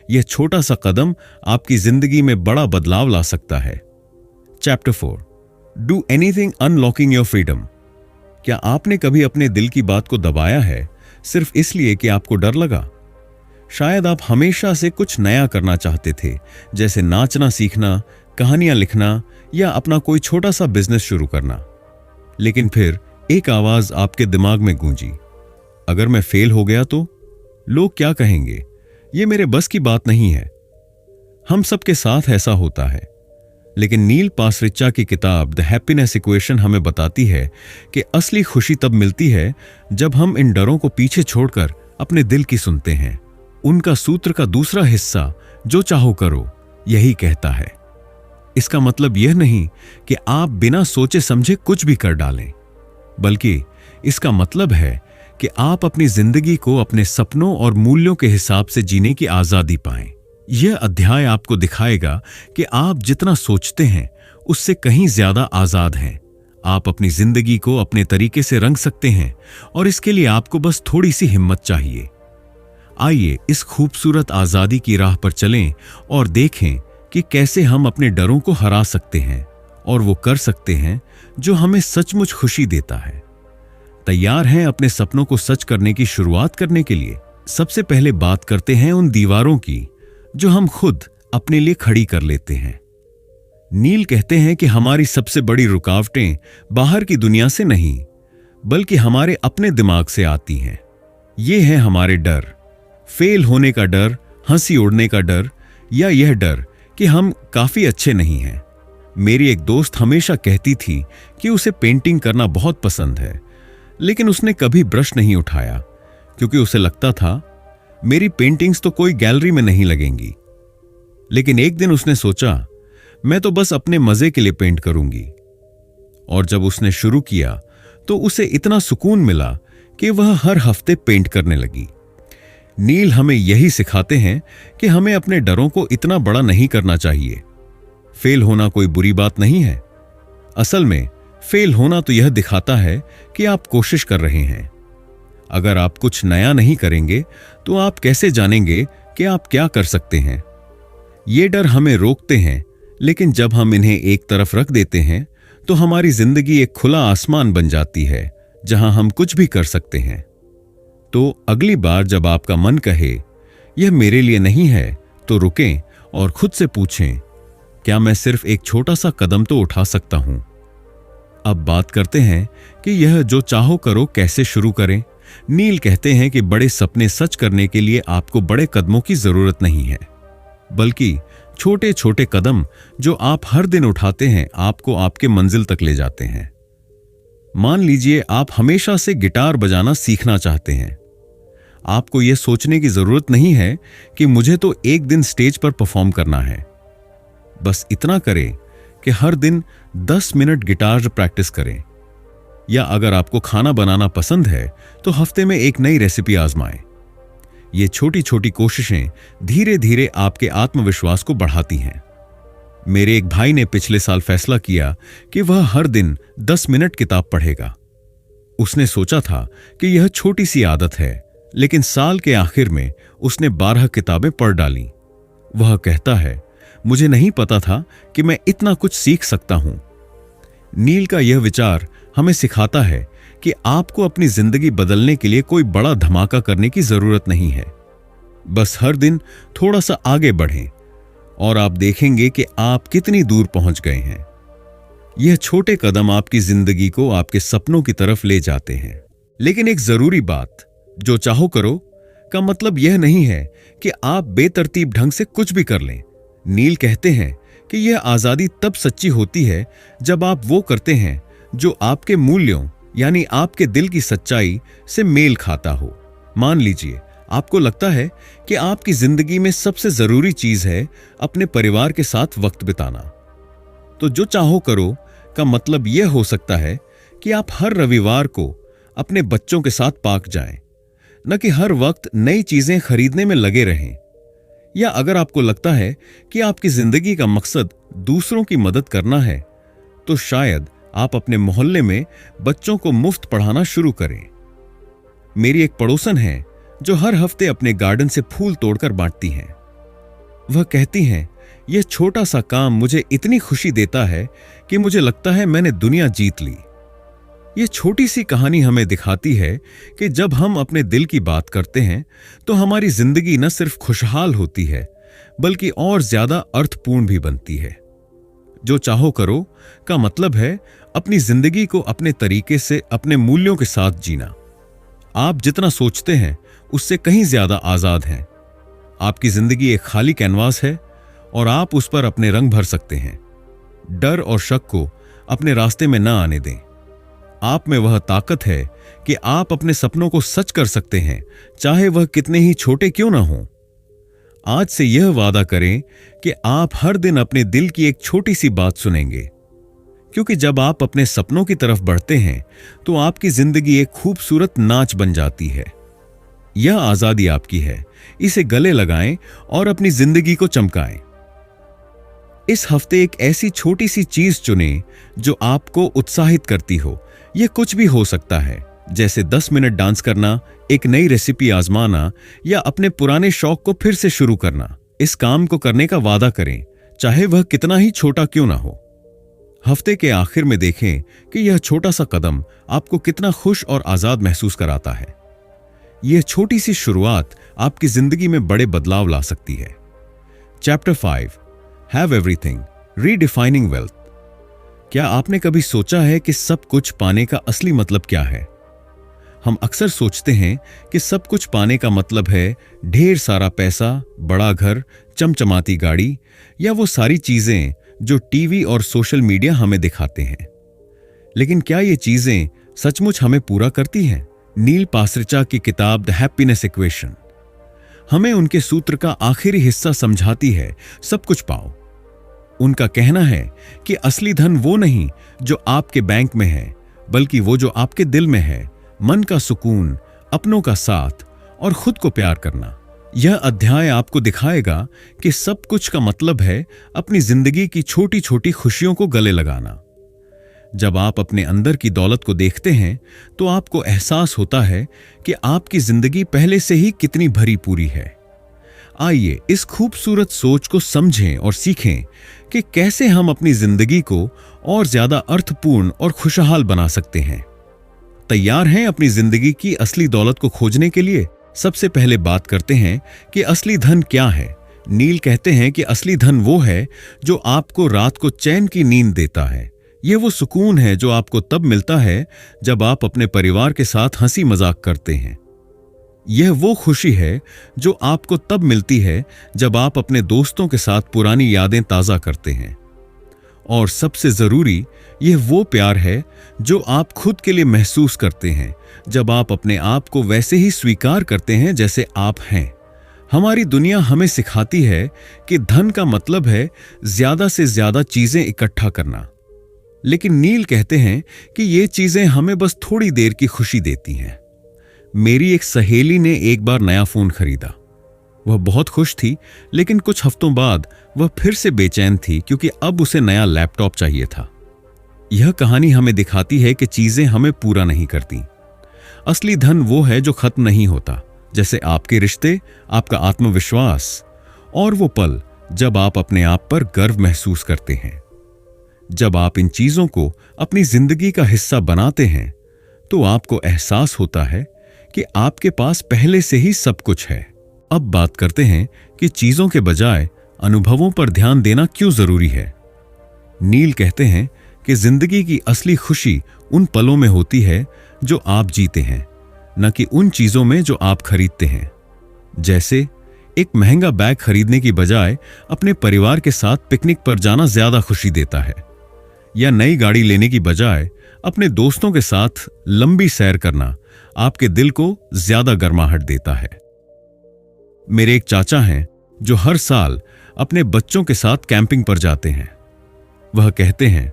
यह छोटा सा कदम आपकी जिंदगी में बड़ा बदलाव ला सकता है। Chapter 4, do anything unlocking your freedom. क्या आपने कभी अपने दिल की बात को दबाया है सिर्फ इसलिए कि आपको डर लगा? शायद आप हमेशा से कुछ नया करना चाहते थे, जैसे नाचना सीखना, कहानियां लिखना या अपना कोई छोटा सा बिजनेस शुरू करना। लेकिन फिर एक आवाज आपके दिमाग में गूंजी, अगर मैं फेल हो गया तो? लोग क्या कहेंगे? ये मेरे बस की बात नहीं है। हम सबके साथ ऐसा होता है, लेकिन नील पासरिचा की किताब द हैप्पीनेस इक्वेशन हमें बताती है कि असली खुशी तब मिलती है जब हम इन डरों को पीछे छोड़कर अपने दिल की सुनते हैं। उनका सूत्र का दूसरा हिस्सा जो चाहो करो यही कहता है। इसका मतलब यह नहीं कि आप बिना सोचे समझे कुछ भी कर डालें, बल्कि इसका मतलब है कि आप अपनी जिंदगी को अपने सपनों और मूल्यों के हिसाब से जीने की आजादी पाएं। यह अध्याय आपको दिखाएगा कि आप जितना सोचते हैं उससे कहीं ज्यादा आजाद हैं। आप अपनी जिंदगी को अपने तरीके से रंग सकते हैं और इसके लिए आपको बस थोड़ी सी हिम्मत चाहिए। आइए इस खूबसूरत आजादी की राह पर चलें और देखें कि कैसे हम अपने डरों को हरा सकते हैं और वो कर सकते हैं जो हमें सचमुच खुशी देता है। तैयार हैं अपने सपनों को सच करने की शुरुआत करने के लिए? सबसे पहले बात करते हैं उन दीवारों की जो हम खुद अपने लिए खड़ी कर लेते हैं। नील कहते हैं कि हमारी सबसे बड़ी रुकावटें बाहर की दुनिया से नहीं, बल्कि हमारे अपने दिमाग से आती हैं। ये है हमारे डर, फेल होने का डर, हंसी उड़ने का डर, या यह डर कि हम काफी अच्छे नहीं हैं। मेरी एक दोस्त हमेशा कहती थी कि उसे पेंटिंग करना बहुत पसंद है, लेकिन उसने कभी ब्रश नहीं उठाया क्योंकि उसे लगता था मेरी पेंटिंग्स तो कोई गैलरी में नहीं लगेंगी। लेकिन एक दिन उसने सोचा मैं तो बस अपने मजे के लिए पेंट करूंगी, और जब उसने शुरू किया तो उसे इतना सुकून मिला कि वह हर हफ्ते पेंट करने लगी। नील हमें यही सिखाते हैं कि हमें अपने डरों को इतना बड़ा नहीं करना चाहिए। फेल होना कोई बुरी बात नहीं है। असल में फेल होना तो यह दिखाता है कि आप कोशिश कर रहे हैं। अगर आप कुछ नया नहीं करेंगे तो आप कैसे जानेंगे कि आप क्या कर सकते हैं? ये डर हमें रोकते हैं, लेकिन जब हम इन्हें एक तरफ रख देते हैं तो हमारी जिंदगी एक खुला आसमान बन जाती है जहां हम कुछ भी कर सकते हैं। तो अगली बार जब आपका मन कहे यह मेरे लिए नहीं है, तो रुकें और खुद से पूछें, क्या मैं सिर्फ एक छोटा सा कदम तो उठा सकता हूं? अब बात करते हैं कि यह जो चाहो करो कैसे शुरू करें। नील कहते हैं कि बड़े सपने सच करने के लिए आपको बड़े कदमों की जरूरत नहीं है, बल्कि छोटे छोटे कदम जो आप हर दिन उठाते हैं आपको आपके मंजिल तक ले जाते हैं। मान लीजिए आप हमेशा से गिटार बजाना सीखना चाहते हैं। आपको यह सोचने की जरूरत नहीं है कि मुझे तो एक दिन स्टेज पर परफॉर्म करना है। बस इतना करें कि हर दिन 10 मिनट गिटार प्रैक्टिस करें, या अगर आपको खाना बनाना पसंद है तो हफ्ते में एक नई रेसिपी आजमाएं। ये छोटी छोटी कोशिशें धीरे धीरे आपके आत्मविश्वास को बढ़ाती हैं। मेरे एक भाई ने पिछले साल फैसला किया कि वह हर दिन 10 मिनट किताब पढ़ेगा। उसने सोचा था कि यह छोटी सी आदत है, लेकिन साल के आखिर में उसने 12 किताबें पढ़ डालीं। वह कहता है, मुझे नहीं पता था कि मैं इतना कुछ सीख सकता हूं। नील का यह विचार हमें सिखाता है कि आपको अपनी जिंदगी बदलने के लिए कोई बड़ा धमाका करने की जरूरत नहीं है। बस हर दिन थोड़ा सा आगे बढ़ें और आप देखेंगे कि आप कितनी दूर पहुंच गए हैं। यह छोटे कदम आपकी जिंदगी को आपके सपनों की तरफ ले जाते हैं। लेकिन एक जरूरी बात, जो चाहो करो का मतलब यह नहीं है कि आप बेतरतीब ढंग से कुछ भी कर लें। नील कहते हैं कि यह आजादी तब सच्ची होती है जब आप वो करते हैं जो आपके मूल्यों यानी आपके दिल की सच्चाई से मेल खाता हो। मान लीजिए आपको लगता है कि आपकी जिंदगी में सबसे जरूरी चीज है अपने परिवार के साथ वक्त बिताना, तो जो चाहो करो का मतलब यह हो सकता है कि आप हर रविवार को अपने बच्चों के साथ पार्क जाएं, न कि हर वक्त नई चीजें खरीदने में लगे रहें। या अगर आपको लगता है कि आपकी जिंदगी का मकसद दूसरों की मदद करना है, तो शायद आप अपने मोहल्ले में बच्चों को मुफ्त पढ़ाना शुरू करें। मेरी एक पड़ोसन है जो हर हफ्ते अपने गार्डन से फूल तोड़कर बांटती हैं। वह कहती हैं, यह छोटा सा काम मुझे इतनी खुशी देता है कि मुझे लगता है मैंने दुनिया जीत ली। यह छोटी सी कहानी हमें दिखाती है कि जब हम अपने दिल की बात करते हैं तो हमारी जिंदगी न सिर्फ खुशहाल होती है बल्कि और ज्यादा अर्थपूर्ण भी बनती है। जो चाहो करो का मतलब है अपनी जिंदगी को अपने तरीके से अपने मूल्यों के साथ जीना। आप जितना सोचते हैं उससे कहीं ज्यादा आजाद हैं। आपकी जिंदगी एक खाली कैनवास है और आप उस पर अपने रंग भर सकते हैं। डर और शक को अपने रास्ते में न आने दें। आप में वह ताकत है कि आप अपने सपनों को सच कर सकते हैं, चाहे वह कितने ही छोटे क्यों ना हों। आज से यह वादा करें कि आप हर दिन अपने दिल की एक छोटी सी बात सुनेंगे, क्योंकि जब आप अपने सपनों की तरफ बढ़ते हैं तो आपकी जिंदगी एक खूबसूरत नाच बन जाती है। यह आजादी आपकी है, इसे गले लगाएं और अपनी जिंदगी को चमकाएं। इस हफ्ते एक ऐसी छोटी सी चीज चुनें जो आपको उत्साहित करती हो। यह कुछ भी हो सकता है, जैसे 10 मिनट डांस करना, एक नई रेसिपी आजमाना या अपने पुराने शौक को फिर से शुरू करना। इस काम को करने का वादा करें, चाहे वह कितना ही छोटा क्यों ना हो। हफ्ते के आखिर में देखें कि यह छोटा सा कदम आपको कितना खुश और आजाद महसूस कराता है। यह छोटी सी शुरुआत आपकी जिंदगी में बड़े बदलाव ला सकती है। Chapter 5, have everything, redefining wealth. क्या आपने कभी सोचा है कि सब कुछ पाने का असली मतलब क्या है? हम अक्सर सोचते हैं कि सब कुछ पाने का मतलब है ढेर सारा पैसा, बड़ा घर, चमचमाती गाड़ी या वो सारी चीजें जो टीवी और सोशल मीडिया हमें दिखाते हैं। लेकिन क्या ये चीजें सचमुच हमें पूरा करती हैं? नील पासरिचा की किताब द हैप्पीनेस इक्वेशन हमें उनके सूत्र का आखिरी हिस्सा समझाती है। सब कुछ पाओ। उनका कहना है कि असली धन वो नहीं जो आपके बैंक में है, बल्कि वो जो आपके दिल में है। मन का सुकून, अपनों का साथ और खुद को प्यार करना। यह अध्याय आपको दिखाएगा कि सब कुछ का मतलब है अपनी जिंदगी की छोटी छोटी खुशियों को गले लगाना। जब आप अपने अंदर की दौलत को देखते हैं तो आपको एहसास होता है कि आपकी जिंदगी पहले से ही कितनी भरी पूरी है। आइए इस खूबसूरत सोच को समझें और सीखें कि कैसे हम अपनी जिंदगी को और ज्यादा अर्थपूर्ण और खुशहाल बना सकते हैं। तैयार हैं अपनी जिंदगी की असली दौलत को खोजने के लिए? सबसे पहले बात करते हैं कि असली धन क्या है। नील कहते हैं कि असली धन वो है जो आपको रात को चैन की नींद देता है। यह वो सुकून है जो आपको तब मिलता है जब आप अपने परिवार के साथ हंसी मजाक करते हैं। यह वो खुशी है जो आपको तब मिलती है जब आप अपने दोस्तों के साथ पुरानी यादें ताजा करते हैं। और सबसे जरूरी, यह वो प्यार है जो आप खुद के लिए महसूस करते हैं जब आप अपने आप को वैसे ही स्वीकार करते हैं जैसे आप हैं। हमारी दुनिया हमें सिखाती है कि धन का मतलब है ज्यादा से ज्यादा चीजें इकट्ठा करना, लेकिन नील कहते हैं कि ये चीजें हमें बस थोड़ी देर की खुशी देती हैं। मेरी एक सहेली ने एक बार नया फोन खरीदा। वह बहुत खुश थी, लेकिन कुछ हफ्तों बाद वह फिर से बेचैन थी क्योंकि अब उसे नया लैपटॉप चाहिए था। यह कहानी हमें दिखाती है कि चीजें हमें पूरा नहीं करती। असली धन वो है जो खत्म नहीं होता, जैसे आपके रिश्ते, आपका आत्मविश्वास और वो पल जब आप अपने आप पर गर्व महसूस करते हैं। जब आप इन चीजों को अपनी जिंदगी का हिस्सा बनाते हैं तो आपको एहसास होता है कि आपके पास पहले से ही सब कुछ है। अब बात करते हैं कि चीजों के बजाय अनुभवों पर ध्यान देना क्यों जरूरी है। नील कहते हैं कि जिंदगी की असली खुशी उन पलों में होती है जो आप जीते हैं, न कि उन चीजों में जो आप खरीदते हैं। जैसे एक महंगा बैग खरीदने की बजाय अपने परिवार के साथ पिकनिक पर जाना ज्यादा खुशी देता है, या नई गाड़ी लेने की बजाय अपने दोस्तों के साथ लंबी सैर करना आपके दिल को ज्यादा गर्माहट देता है। मेरे एक चाचा हैं जो हर साल अपने बच्चों के साथ कैंपिंग पर जाते हैं। वह कहते हैं,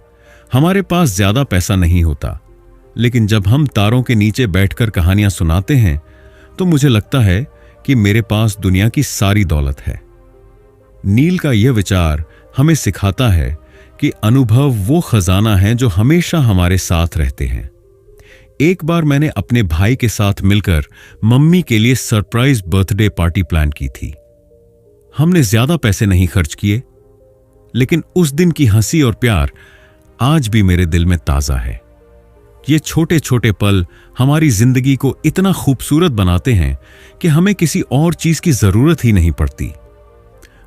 हमारे पास ज्यादा पैसा नहीं होता, लेकिन जब हम तारों के नीचे बैठकर कहानियां सुनाते हैं तो मुझे लगता है कि मेरे पास दुनिया की सारी दौलत है। नील का यह विचार हमें सिखाता है कि अनुभव वो खजाना है जो हमेशा हमारे साथ रहते हैं। एक बार मैंने अपने भाई के साथ मिलकर मम्मी के लिए सरप्राइज बर्थडे पार्टी प्लान की थी। हमने ज्यादा पैसे नहीं खर्च किए, लेकिन उस दिन की हंसी और प्यार आज भी मेरे दिल में ताजा है। ये छोटे छोटे पल हमारी जिंदगी को इतना खूबसूरत बनाते हैं कि हमें किसी और चीज की जरूरत ही नहीं पड़ती।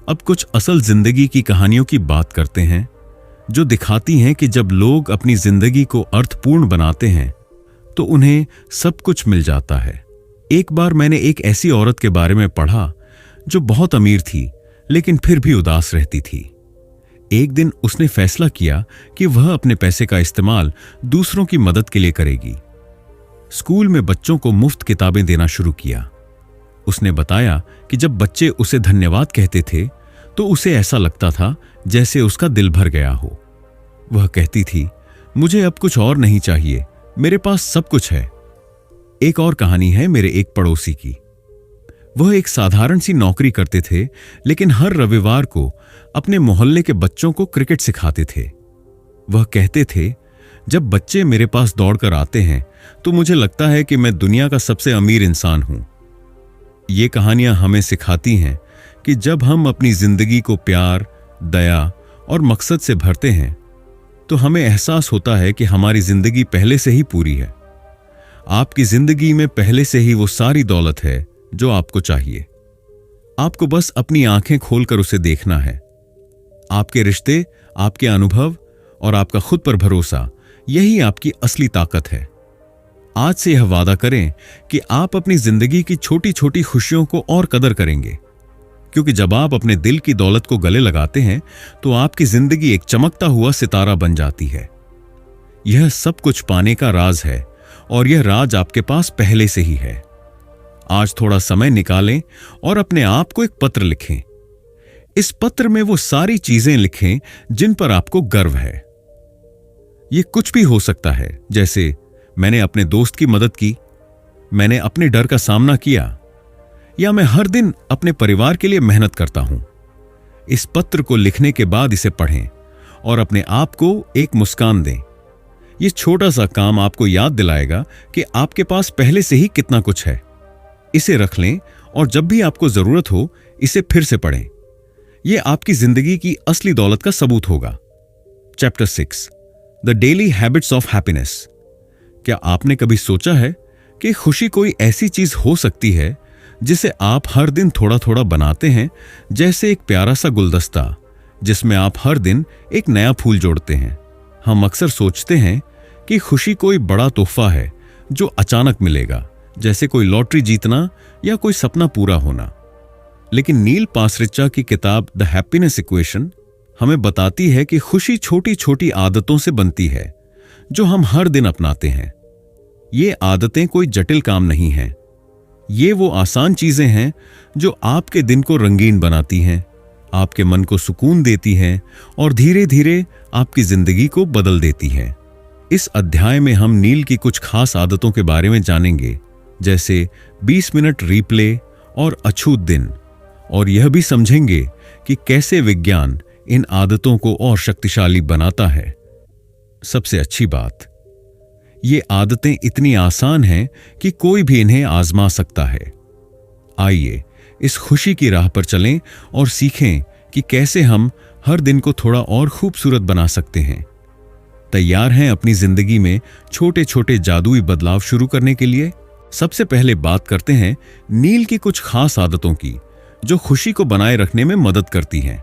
अब कुछ असल जिंदगी की कहानियों की बात करते हैं जो दिखाती हैं कि जब लोग अपनी जिंदगी को अर्थपूर्ण बनाते हैं तो उन्हें सब कुछ मिल जाता है। एक बार मैंने एक ऐसी औरत के बारे में पढ़ा जो बहुत अमीर थी लेकिन फिर भी उदास रहती थी। एक दिन उसने फैसला किया कि वह अपने पैसे का इस्तेमाल दूसरों की मदद के लिए करेगी। स्कूल में बच्चों को मुफ्त किताबें देना शुरू किया। उसने बताया कि जब बच्चे उसे धन्यवाद कहते थे तो उसे ऐसा लगता था जैसे उसका दिल भर गया हो। वह कहती थी, मुझे अब कुछ और नहीं चाहिए, मेरे पास सब कुछ है। एक और कहानी है मेरे एक पड़ोसी की। वह एक साधारण सी नौकरी करते थे, लेकिन हर रविवार को अपने मोहल्ले के बच्चों को क्रिकेट सिखाते थे। वह कहते थे, जब बच्चे मेरे पास दौड़कर आते हैं तो मुझे लगता है कि मैं दुनिया का सबसे अमीर इंसान हूं। ये कहानियां हमें सिखाती हैं कि जब हम अपनी जिंदगी को प्यार, दया और मकसद से भरते हैं तो हमें एहसास होता है कि हमारी जिंदगी पहले से ही पूरी है। आपकी जिंदगी में पहले से ही वो सारी दौलत है जो आपको चाहिए। आपको बस अपनी आंखें खोलकर उसे देखना है। आपके रिश्ते, आपके अनुभव और आपका खुद पर भरोसा, यही आपकी असली ताकत है। आज से यह वादा करें कि आप अपनी जिंदगी की छोटी छोटी खुशियों को और कदर करेंगे, क्योंकि जब आप अपने दिल की दौलत को गले लगाते हैं तो आपकी जिंदगी एक चमकता हुआ सितारा बन जाती है। यह सब कुछ पाने का राज है और यह राज आपके पास पहले से ही है। आज थोड़ा समय निकालें और अपने आप को एक पत्र लिखें। इस पत्र में वो सारी चीजें लिखें जिन पर आपको गर्व है। ये कुछ भी हो सकता है, जैसे मैंने अपने दोस्त की मदद की, मैंने अपने डर का सामना किया, या मैं हर दिन अपने परिवार के लिए मेहनत करता हूं। इस पत्र को लिखने के बाद इसे पढ़ें और अपने आप को एक मुस्कान दें। यह छोटा सा काम आपको याद दिलाएगा कि आपके पास पहले से ही कितना कुछ है। इसे रख लें और जब भी आपको जरूरत हो इसे फिर से पढ़ें। यह आपकी जिंदगी की असली दौलत का सबूत होगा। Chapter 6, the daily habits of happiness. क्या आपने कभी सोचा है कि खुशी कोई ऐसी चीज हो सकती है जिसे आप हर दिन थोड़ा थोड़ा बनाते हैं, जैसे एक प्यारा सा गुलदस्ता जिसमें आप हर दिन एक नया फूल जोड़ते हैं। हम अक्सर सोचते हैं कि खुशी कोई बड़ा तोहफा है जो अचानक मिलेगा, जैसे कोई लॉटरी जीतना या कोई सपना पूरा होना। लेकिन नील पासरिचा की किताब द हैप्पीनेस इक्वेशन हमें बताती है कि खुशी छोटी छोटी आदतों से बनती है जो हम हर दिन अपनाते हैं। ये आदतें कोई जटिल काम नहीं हैं। ये वो आसान चीजें हैं जो आपके दिन को रंगीन बनाती हैं, आपके मन को सुकून देती हैं और धीरे धीरे आपकी जिंदगी को बदल देती हैं। इस अध्याय में हम नील की कुछ खास आदतों के बारे में जानेंगे, जैसे 20 मिनट रीप्ले और अछूत दिन, और यह भी समझेंगे कि कैसे विज्ञान इन आदतों को और शक्तिशाली बनाता है। सबसे अच्छी बात, ये आदतें इतनी आसान हैं कि कोई भी इन्हें आजमा सकता है। आइए इस खुशी की राह पर चलें और सीखें कि कैसे हम हर दिन को थोड़ा और खूबसूरत बना सकते हैं। तैयार हैं अपनी जिंदगी में छोटे छोटे जादुई बदलाव शुरू करने के लिए? सबसे पहले बात करते हैं नील की कुछ खास आदतों की जो खुशी को बनाए रखने में मदद करती हैं।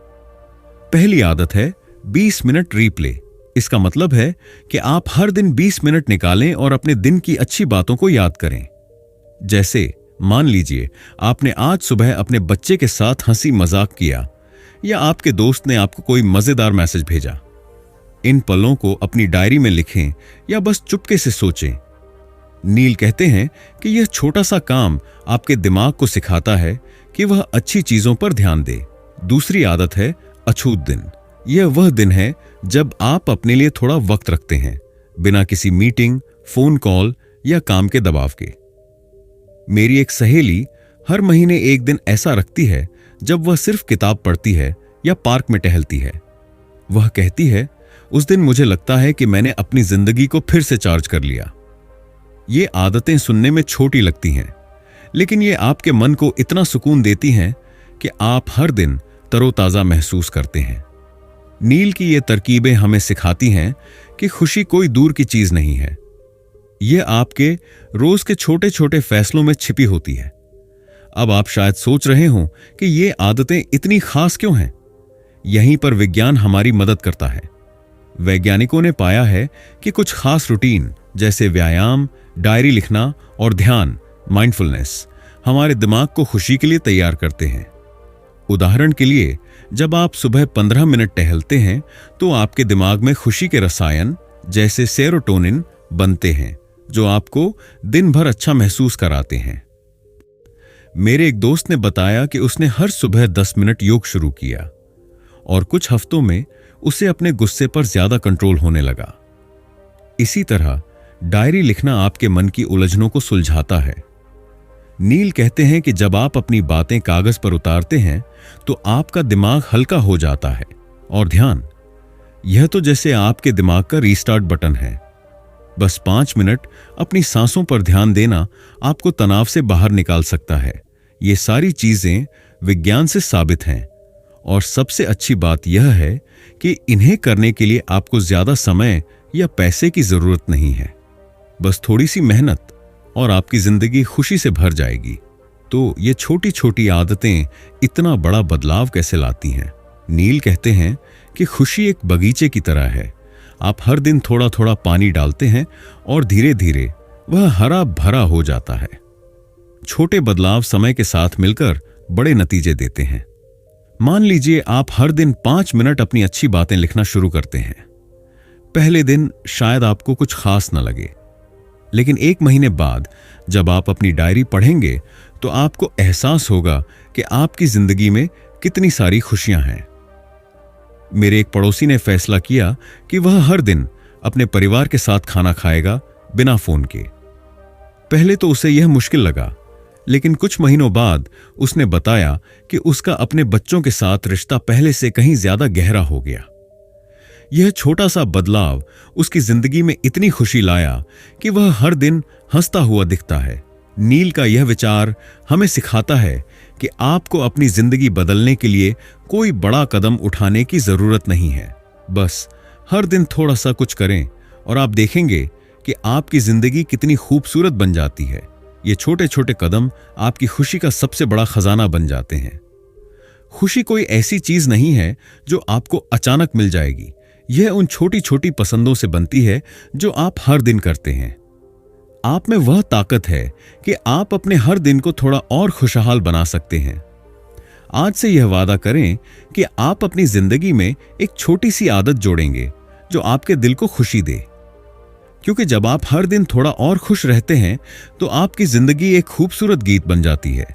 पहली आदत है 20 मिनट रीप्ले। इसका मतलब है कि आप हर दिन 20 मिनट निकालें और अपने दिन की अच्छी बातों को याद करें। जैसे मान लीजिए आपने आज सुबह अपने बच्चे के साथ हंसी मजाक किया, या आपके दोस्त ने आपको कोई मजेदार मैसेज भेजा। इन पलों को अपनी डायरी में लिखें या बस चुपके से सोचें। नील कहते हैं कि यह छोटा सा काम आपके दिमाग को सिखाता है कि वह अच्छी चीजों पर ध्यान दे। दूसरी आदत है अछूत दिन। यह वह दिन है जब आप अपने लिए थोड़ा वक्त रखते हैं, बिना किसी मीटिंग, फोन कॉल या काम के दबाव के। मेरी एक सहेली हर महीने एक दिन ऐसा रखती है जब वह सिर्फ किताब पढ़ती है या पार्क में टहलती है। वह कहती है, उस दिन मुझे लगता है कि मैंने अपनी जिंदगी को फिर से चार्ज कर लिया। ये आदतें सुनने में छोटी लगती हैं, लेकिन ये आपके मन को इतना सुकून देती हैं कि आप हर दिन तरोताजा महसूस करते हैं। नील की ये तरकीबें हमें सिखाती हैं कि खुशी कोई दूर की चीज नहीं है। यह आपके रोज के छोटे छोटे फैसलों में छिपी होती है। अब आप शायद सोच रहे हों कि ये आदतें इतनी खास क्यों हैं? यहीं पर विज्ञान हमारी मदद करता है। वैज्ञानिकों ने पाया है कि कुछ खास रूटीन जैसे व्यायाम, डायरी लिखना और ध्यान, माइंडफुलनेस, हमारे दिमाग को खुशी के लिए तैयार करते हैं। उदाहरण के लिए, जब आप सुबह 15 मिनट टहलते हैं तो आपके दिमाग में खुशी के रसायन जैसे सेरोटोनिन बनते हैं, जो आपको दिन भर अच्छा महसूस कराते हैं। मेरे एक दोस्त ने बताया कि उसने हर सुबह 10 मिनट योग शुरू किया और कुछ हफ्तों में उसे अपने गुस्से पर ज्यादा कंट्रोल होने लगा। इसी तरह डायरी लिखना आपके मन की उलझनों को सुलझाता है। नील कहते हैं कि जब आप अपनी बातें कागज पर उतारते हैं तो आपका दिमाग हल्का हो जाता है। और ध्यान, यह तो जैसे आपके दिमाग का रीस्टार्ट बटन है। बस 5 मिनट अपनी सांसों पर ध्यान देना आपको तनाव से बाहर निकाल सकता है। ये सारी चीजें विज्ञान से साबित हैं और सबसे अच्छी बात यह है कि इन्हें करने के लिए आपको ज्यादा समय या पैसे की जरूरत नहीं है। बस थोड़ी सी मेहनत और आपकी जिंदगी खुशी से भर जाएगी। तो ये छोटी छोटी आदतें इतना बड़ा बदलाव कैसे लाती हैं? नील कहते हैं कि खुशी एक बगीचे की तरह है। आप हर दिन थोड़ा थोड़ा पानी डालते हैं और धीरे धीरे वह हरा भरा हो जाता है। छोटे बदलाव समय के साथ मिलकर बड़े नतीजे देते हैं। मान लीजिए आप हर दिन 5 मिनट अपनी अच्छी बातें लिखना शुरू करते हैं। पहले दिन शायद आपको कुछ खास न लगे, लेकिन 1 महीने बाद जब आप अपनी डायरी पढ़ेंगे तो आपको एहसास होगा कि आपकी जिंदगी में कितनी सारी खुशियां हैं। मेरे एक पड़ोसी ने फैसला किया कि वह हर दिन अपने परिवार के साथ खाना खाएगा बिना फोन के। पहले तो उसे यह मुश्किल लगा, लेकिन कुछ महीनों बाद उसने बताया कि उसका अपने बच्चों के साथ रिश्ता पहले से कहीं ज्यादा गहरा हो गया। यह छोटा सा बदलाव उसकी जिंदगी में इतनी खुशी लाया कि वह हर दिन हंसता हुआ दिखता है। नील का यह विचार हमें सिखाता है कि आपको अपनी जिंदगी बदलने के लिए कोई बड़ा कदम उठाने की जरूरत नहीं है। बस हर दिन थोड़ा सा कुछ करें और आप देखेंगे कि आपकी जिंदगी कितनी खूबसूरत बन जाती है। ये छोटे छोटे कदम आपकी खुशी का सबसे बड़ा खजाना बन जाते हैं। खुशी कोई ऐसी चीज नहीं है जो आपको अचानक मिल जाएगी। यह उन छोटी छोटी पसंदों से बनती है जो आप हर दिन करते हैं। आप में वह ताकत है कि आप अपने हर दिन को थोड़ा और खुशहाल बना सकते हैं। आज से यह वादा करें कि आप अपनी जिंदगी में एक छोटी सी आदत जोड़ेंगे जो आपके दिल को खुशी दे, क्योंकि जब आप हर दिन थोड़ा और खुश रहते हैं तो आपकी जिंदगी एक खूबसूरत गीत बन जाती है।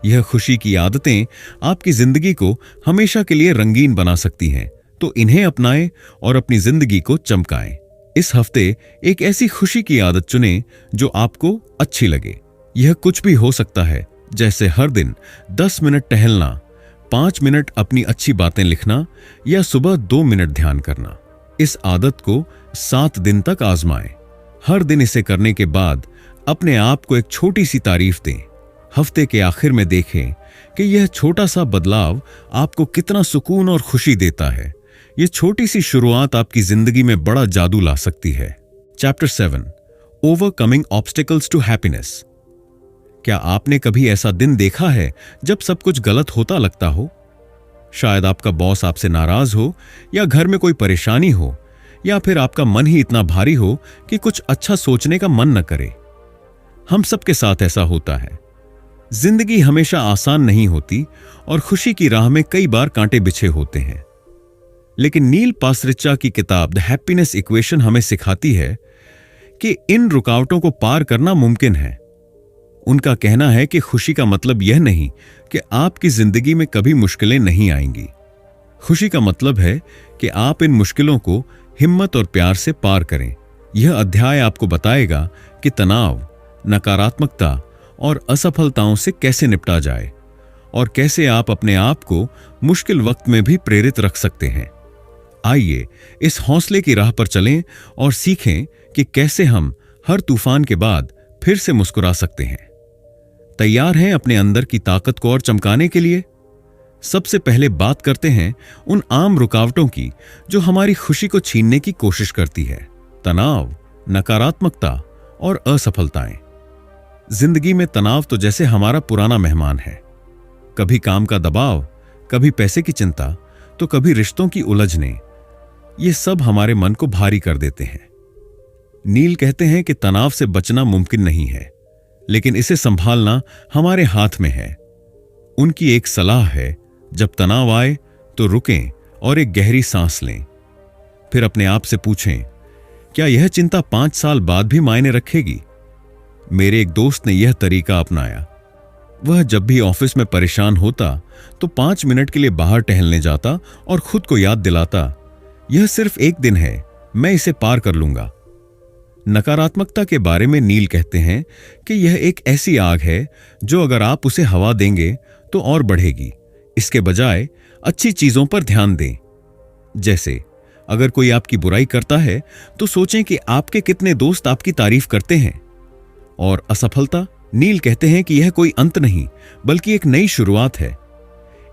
यह खुशी की आदतें आपकी जिंदगी को हमेशा के लिए रंगीन बना सकती हैं, तो इन्हें अपनाएं और अपनी जिंदगी को चमकाएं। इस हफ्ते एक ऐसी खुशी की आदत चुनें जो आपको अच्छी लगे। यह कुछ भी हो सकता है, जैसे हर दिन 10 मिनट टहलना, 5 मिनट अपनी अच्छी बातें लिखना या सुबह 2 मिनट ध्यान करना। इस आदत को 7 दिन तक आजमाएं। हर दिन इसे करने के बाद अपने आप को एक छोटी सी तारीफ दें। हफ्ते के आखिर में देखें कि यह छोटा सा बदलाव आपको कितना सुकून और खुशी देता है। यह छोटी सी शुरुआत आपकी जिंदगी में बड़ा जादू ला सकती है। Chapter 7, overcoming obstacles to happiness. क्या आपने कभी ऐसा दिन देखा है जब सब कुछ गलत होता लगता हो? शायद आपका बॉस आपसे नाराज हो, या घर में कोई परेशानी हो, या फिर आपका मन ही इतना भारी हो कि कुछ अच्छा सोचने का मन न करे। हम सबके साथ ऐसा होता है। जिंदगी हमेशा आसान नहीं होती और खुशी की राह में कई बार कांटे बिछे होते हैं। लेकिन नील पासरिचा की किताब द हैप्पीनेस इक्वेशन हमें सिखाती है कि इन रुकावटों को पार करना मुमकिन है। उनका कहना है कि खुशी का मतलब यह नहीं कि आपकी जिंदगी में कभी मुश्किलें नहीं आएंगी। खुशी का मतलब है कि आप इन मुश्किलों को हिम्मत और प्यार से पार करें। यह अध्याय आपको बताएगा कि तनाव, नकारात्मकता और असफलताओं से कैसे निपटा जाए और कैसे आप अपने आप को मुश्किल वक्त में भी प्रेरित रख सकते हैं। आइए इस हौसले की राह पर चलें और सीखें कि कैसे हम हर तूफान के बाद फिर से मुस्कुरा सकते हैं। तैयार हैं अपने अंदर की ताकत को और चमकाने के लिए? सबसे पहले बात करते हैं उन आम रुकावटों की जो हमारी खुशी को छीनने की कोशिश करती है। तनाव, नकारात्मकता और असफलताएं। जिंदगी में तनाव तो जैसे हमारा पुराना मेहमान है। कभी काम का दबाव, कभी पैसे की चिंता, तो कभी रिश्तों की उलझनें। ये सब हमारे मन को भारी कर देते हैं। नील कहते हैं कि तनाव से बचना मुमकिन नहीं है, लेकिन इसे संभालना हमारे हाथ में है। उनकी एक सलाह है, जब तनाव आए तो रुकें और एक गहरी सांस लें। फिर अपने आप से पूछें, क्या यह चिंता 5 साल बाद भी मायने रखेगी? मेरे एक दोस्त ने यह तरीका अपनाया। वह जब भी ऑफिस में परेशान होता तो 5 मिनट के लिए बाहर टहलने जाता और खुद को याद दिलाता, यह सिर्फ एक दिन है, मैं इसे पार कर लूंगा। नकारात्मकता के बारे में नील कहते हैं कि यह एक ऐसी आग है जो अगर आप उसे हवा देंगे तो और बढ़ेगी। इसके बजाय अच्छी चीजों पर ध्यान दें। जैसे अगर कोई आपकी बुराई करता है तो सोचें कि आपके कितने दोस्त आपकी तारीफ करते हैं। और असफलता, नील कहते हैं कि यह कोई अंत नहीं बल्कि एक नई शुरुआत है।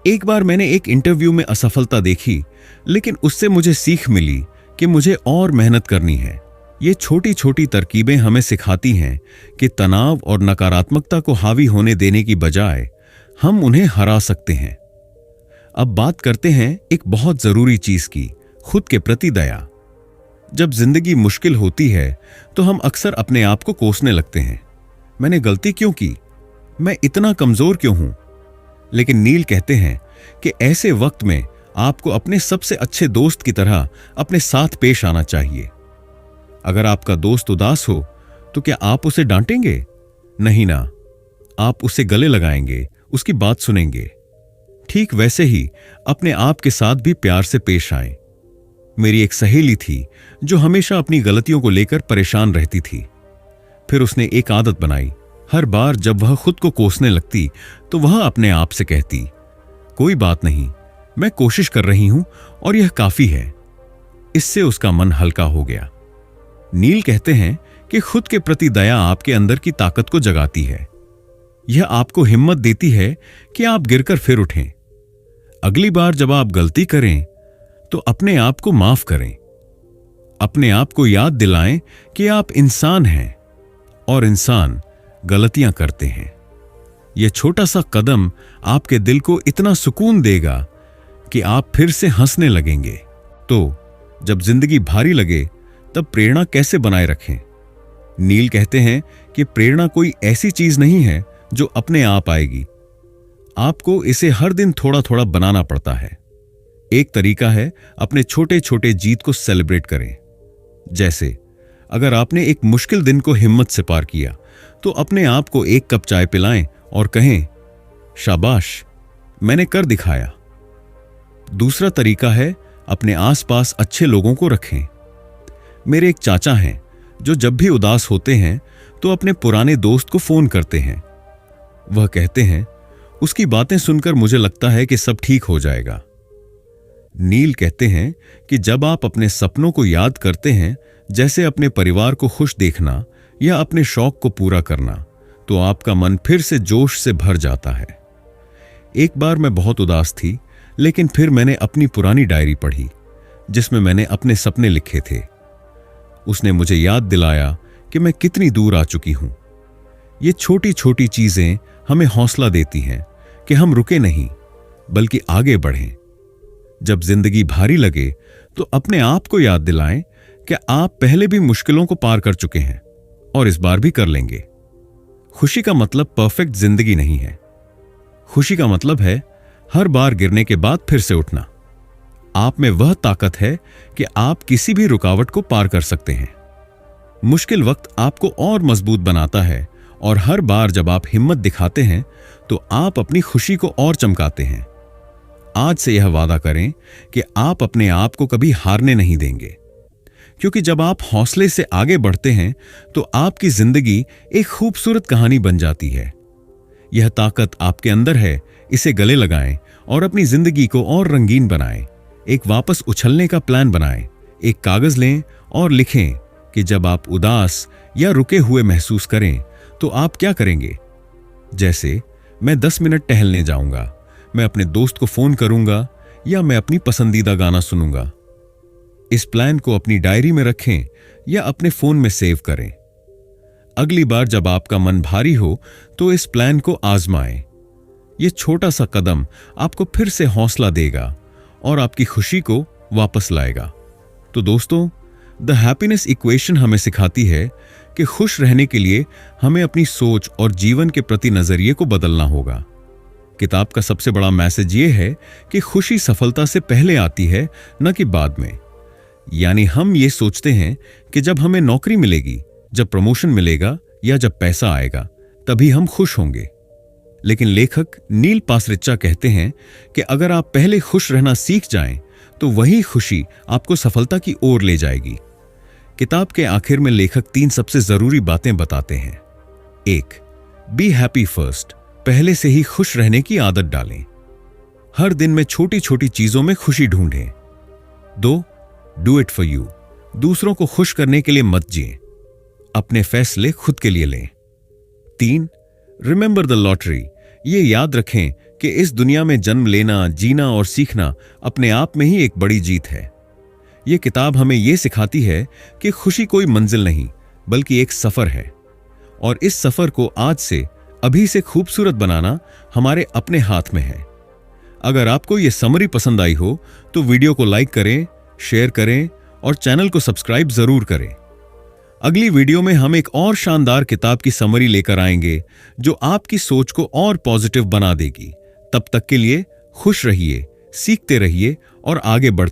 एक बार मैंने एक इंटरव्यू में असफलता देखी, लेकिन उससे मुझे सीख मिली कि मुझे और मेहनत करनी है। ये छोटी छोटी तरकीबें हमें सिखाती हैं कि तनाव और नकारात्मकता को हावी होने देने की बजाय हम उन्हें हरा सकते हैं। अब बात करते हैं एक बहुत जरूरी चीज की, खुद के प्रति दया। जब जिंदगी मुश्किल होती है तो हम अक्सर अपने आप को कोसने लगते हैं। मैंने गलती क्यों की? मैं इतना कमजोर क्यों हूं? लेकिन नील कहते हैं कि ऐसे वक्त में आपको अपने सबसे अच्छे दोस्त की तरह अपने साथ पेश आना चाहिए। अगर आपका दोस्त उदास हो तो क्या आप उसे डांटेंगे? नहीं ना, आप उसे गले लगाएंगे, उसकी बात सुनेंगे। ठीक वैसे ही अपने आप के साथ भी प्यार से पेश आएं। मेरी एक सहेली थी जो हमेशा अपनी गलतियों को लेकर परेशान रहती थी। फिर उसने एक आदत बनाई, हर बार जब वह खुद को कोसने लगती तो वह अपने आप से कहती, कोई बात नहीं, मैं कोशिश कर रही हूं और यह काफी है। इससे उसका मन हल्का हो गया। नील कहते हैं कि खुद के प्रति दया आपके अंदर की ताकत को जगाती है। यह आपको हिम्मत देती है कि आप गिरकर फिर उठें। अगली बार जब आप गलती करें तो अपने आप को माफ करें। अपने आप को याद दिलाएं कि आप इंसान हैं और इंसान गलतियां करते हैं। यह छोटा सा कदम आपके दिल को इतना सुकून देगा कि आप फिर से हंसने लगेंगे। तो जब जिंदगी भारी लगे तब प्रेरणा कैसे बनाए रखें? नील कहते हैं कि प्रेरणा कोई ऐसी चीज नहीं है जो अपने आप आएगी। आपको इसे हर दिन थोड़ा थोड़ा बनाना पड़ता है। एक तरीका है अपने छोटे छोटे जीत को सेलिब्रेट करें। जैसे अगर आपने एक मुश्किल दिन को हिम्मत से पार किया तो अपने आप को एक कप चाय पिलाएं और कहें, शाबाश, मैंने कर दिखाया। दूसरा तरीका है अपने आसपास अच्छे लोगों को रखें। मेरे एक चाचा हैं जो जब भी उदास होते हैं तो अपने पुराने दोस्त को फोन करते हैं। वह कहते हैं, उसकी बातें सुनकर मुझे लगता है कि सब ठीक हो जाएगा। नील कहते हैं कि जब आप अपने सपनों को याद करते हैं, जैसे अपने परिवार को खुश देखना या अपने शौक को पूरा करना, तो आपका मन फिर से जोश से भर जाता है। एक बार मैं बहुत उदास थी, लेकिन फिर मैंने अपनी पुरानी डायरी पढ़ी जिसमें मैंने अपने सपने लिखे थे। उसने मुझे याद दिलाया कि मैं कितनी दूर आ चुकी हूं। ये छोटी छोटी चीजें हमें हौसला देती हैं कि हम रुके नहीं बल्कि आगे बढ़ें। जब जिंदगी भारी लगे तो अपने आप को याद दिलाएं कि आप पहले भी मुश्किलों को पार कर चुके हैं और इस बार भी कर लेंगे। खुशी का मतलब परफेक्ट जिंदगी नहीं है। खुशी का मतलब है हर बार गिरने के बाद फिर से उठना। आप में वह ताकत है कि आप किसी भी रुकावट को पार कर सकते हैं। मुश्किल वक्त आपको और मजबूत बनाता है और हर बार जब आप हिम्मत दिखाते हैं तो आप अपनी खुशी को और चमकाते हैं। आज से यह वादा करें कि आप अपने आप को कभी हारने नहीं देंगे, क्योंकि जब आप हौसले से आगे बढ़ते हैं तो आपकी जिंदगी एक खूबसूरत कहानी बन जाती है। यह ताकत आपके अंदर है, इसे गले लगाएं और अपनी जिंदगी को और रंगीन बनाएं। एक वापस उछलने का प्लान बनाएं। एक कागज लें और लिखें कि जब आप उदास या रुके हुए महसूस करें तो आप क्या करेंगे। जैसे, मैं 10 मिनट टहलने जाऊंगा, मैं अपने दोस्त को फोन करूंगा या मैं अपनी पसंदीदा गाना सुनूंगा। इस प्लान को अपनी डायरी में रखें या अपने फोन में सेव करें। अगली बार जब आपका मन भारी हो तो इस प्लान को आजमाएं। यह छोटा सा कदम आपको फिर से हौसला देगा और आपकी खुशी को वापस लाएगा। तो दोस्तों, द हैप्पीनेस इक्वेशन हमें सिखाती है कि खुश रहने के लिए हमें अपनी सोच और जीवन के प्रति नजरिए को बदलना होगा। किताब का सबसे बड़ा मैसेज ये है कि खुशी सफलता से पहले आती है, न कि बाद में। यानी हम ये सोचते हैं कि जब हमें नौकरी मिलेगी, जब प्रमोशन मिलेगा या जब पैसा आएगा, तभी हम खुश होंगे। लेकिन लेखक नील पासरिच्चा कहते हैं कि अगर आप पहले खुश रहना सीख जाएं, तो वही खुशी आपको सफलता की ओर ले जाएगी। किताब के आखिर में लेखक 3 सबसे जरूरी बातें बताते हैं। 1. बी हैप्पी फर्स्ट, पहले से ही खुश रहने की आदत डालें। हर दिन में छोटी छोटी चीजों में खुशी ढूंढें। 2. डू इट फॉर यू, दूसरों को खुश करने के लिए मत जिए, अपने फैसले खुद के लिए लें। 3. रिमेंबर द लॉटरी, ये याद रखें कि इस दुनिया में जन्म लेना, जीना और सीखना अपने आप में ही एक बड़ी जीत है। ये किताब हमें ये सिखाती है कि खुशी कोई मंजिल नहीं, बल्कि एक सफर है, और इस सफर को आज से, अभी से खूबसूरत बनाना हमारे अपने हाथ में है। अगर आपको ये समरी पसंद आई हो तो वीडियो को लाइक करें, शेयर करें और चैनल को सब्सक्राइब जरूर करें। अगली वीडियो में हम एक और शानदार किताब की समरी लेकर आएंगे जो आपकी सोच को और पॉजिटिव बना देगी। तब तक के लिए खुश रहिए, सीखते रहिए और आगे बढ़ते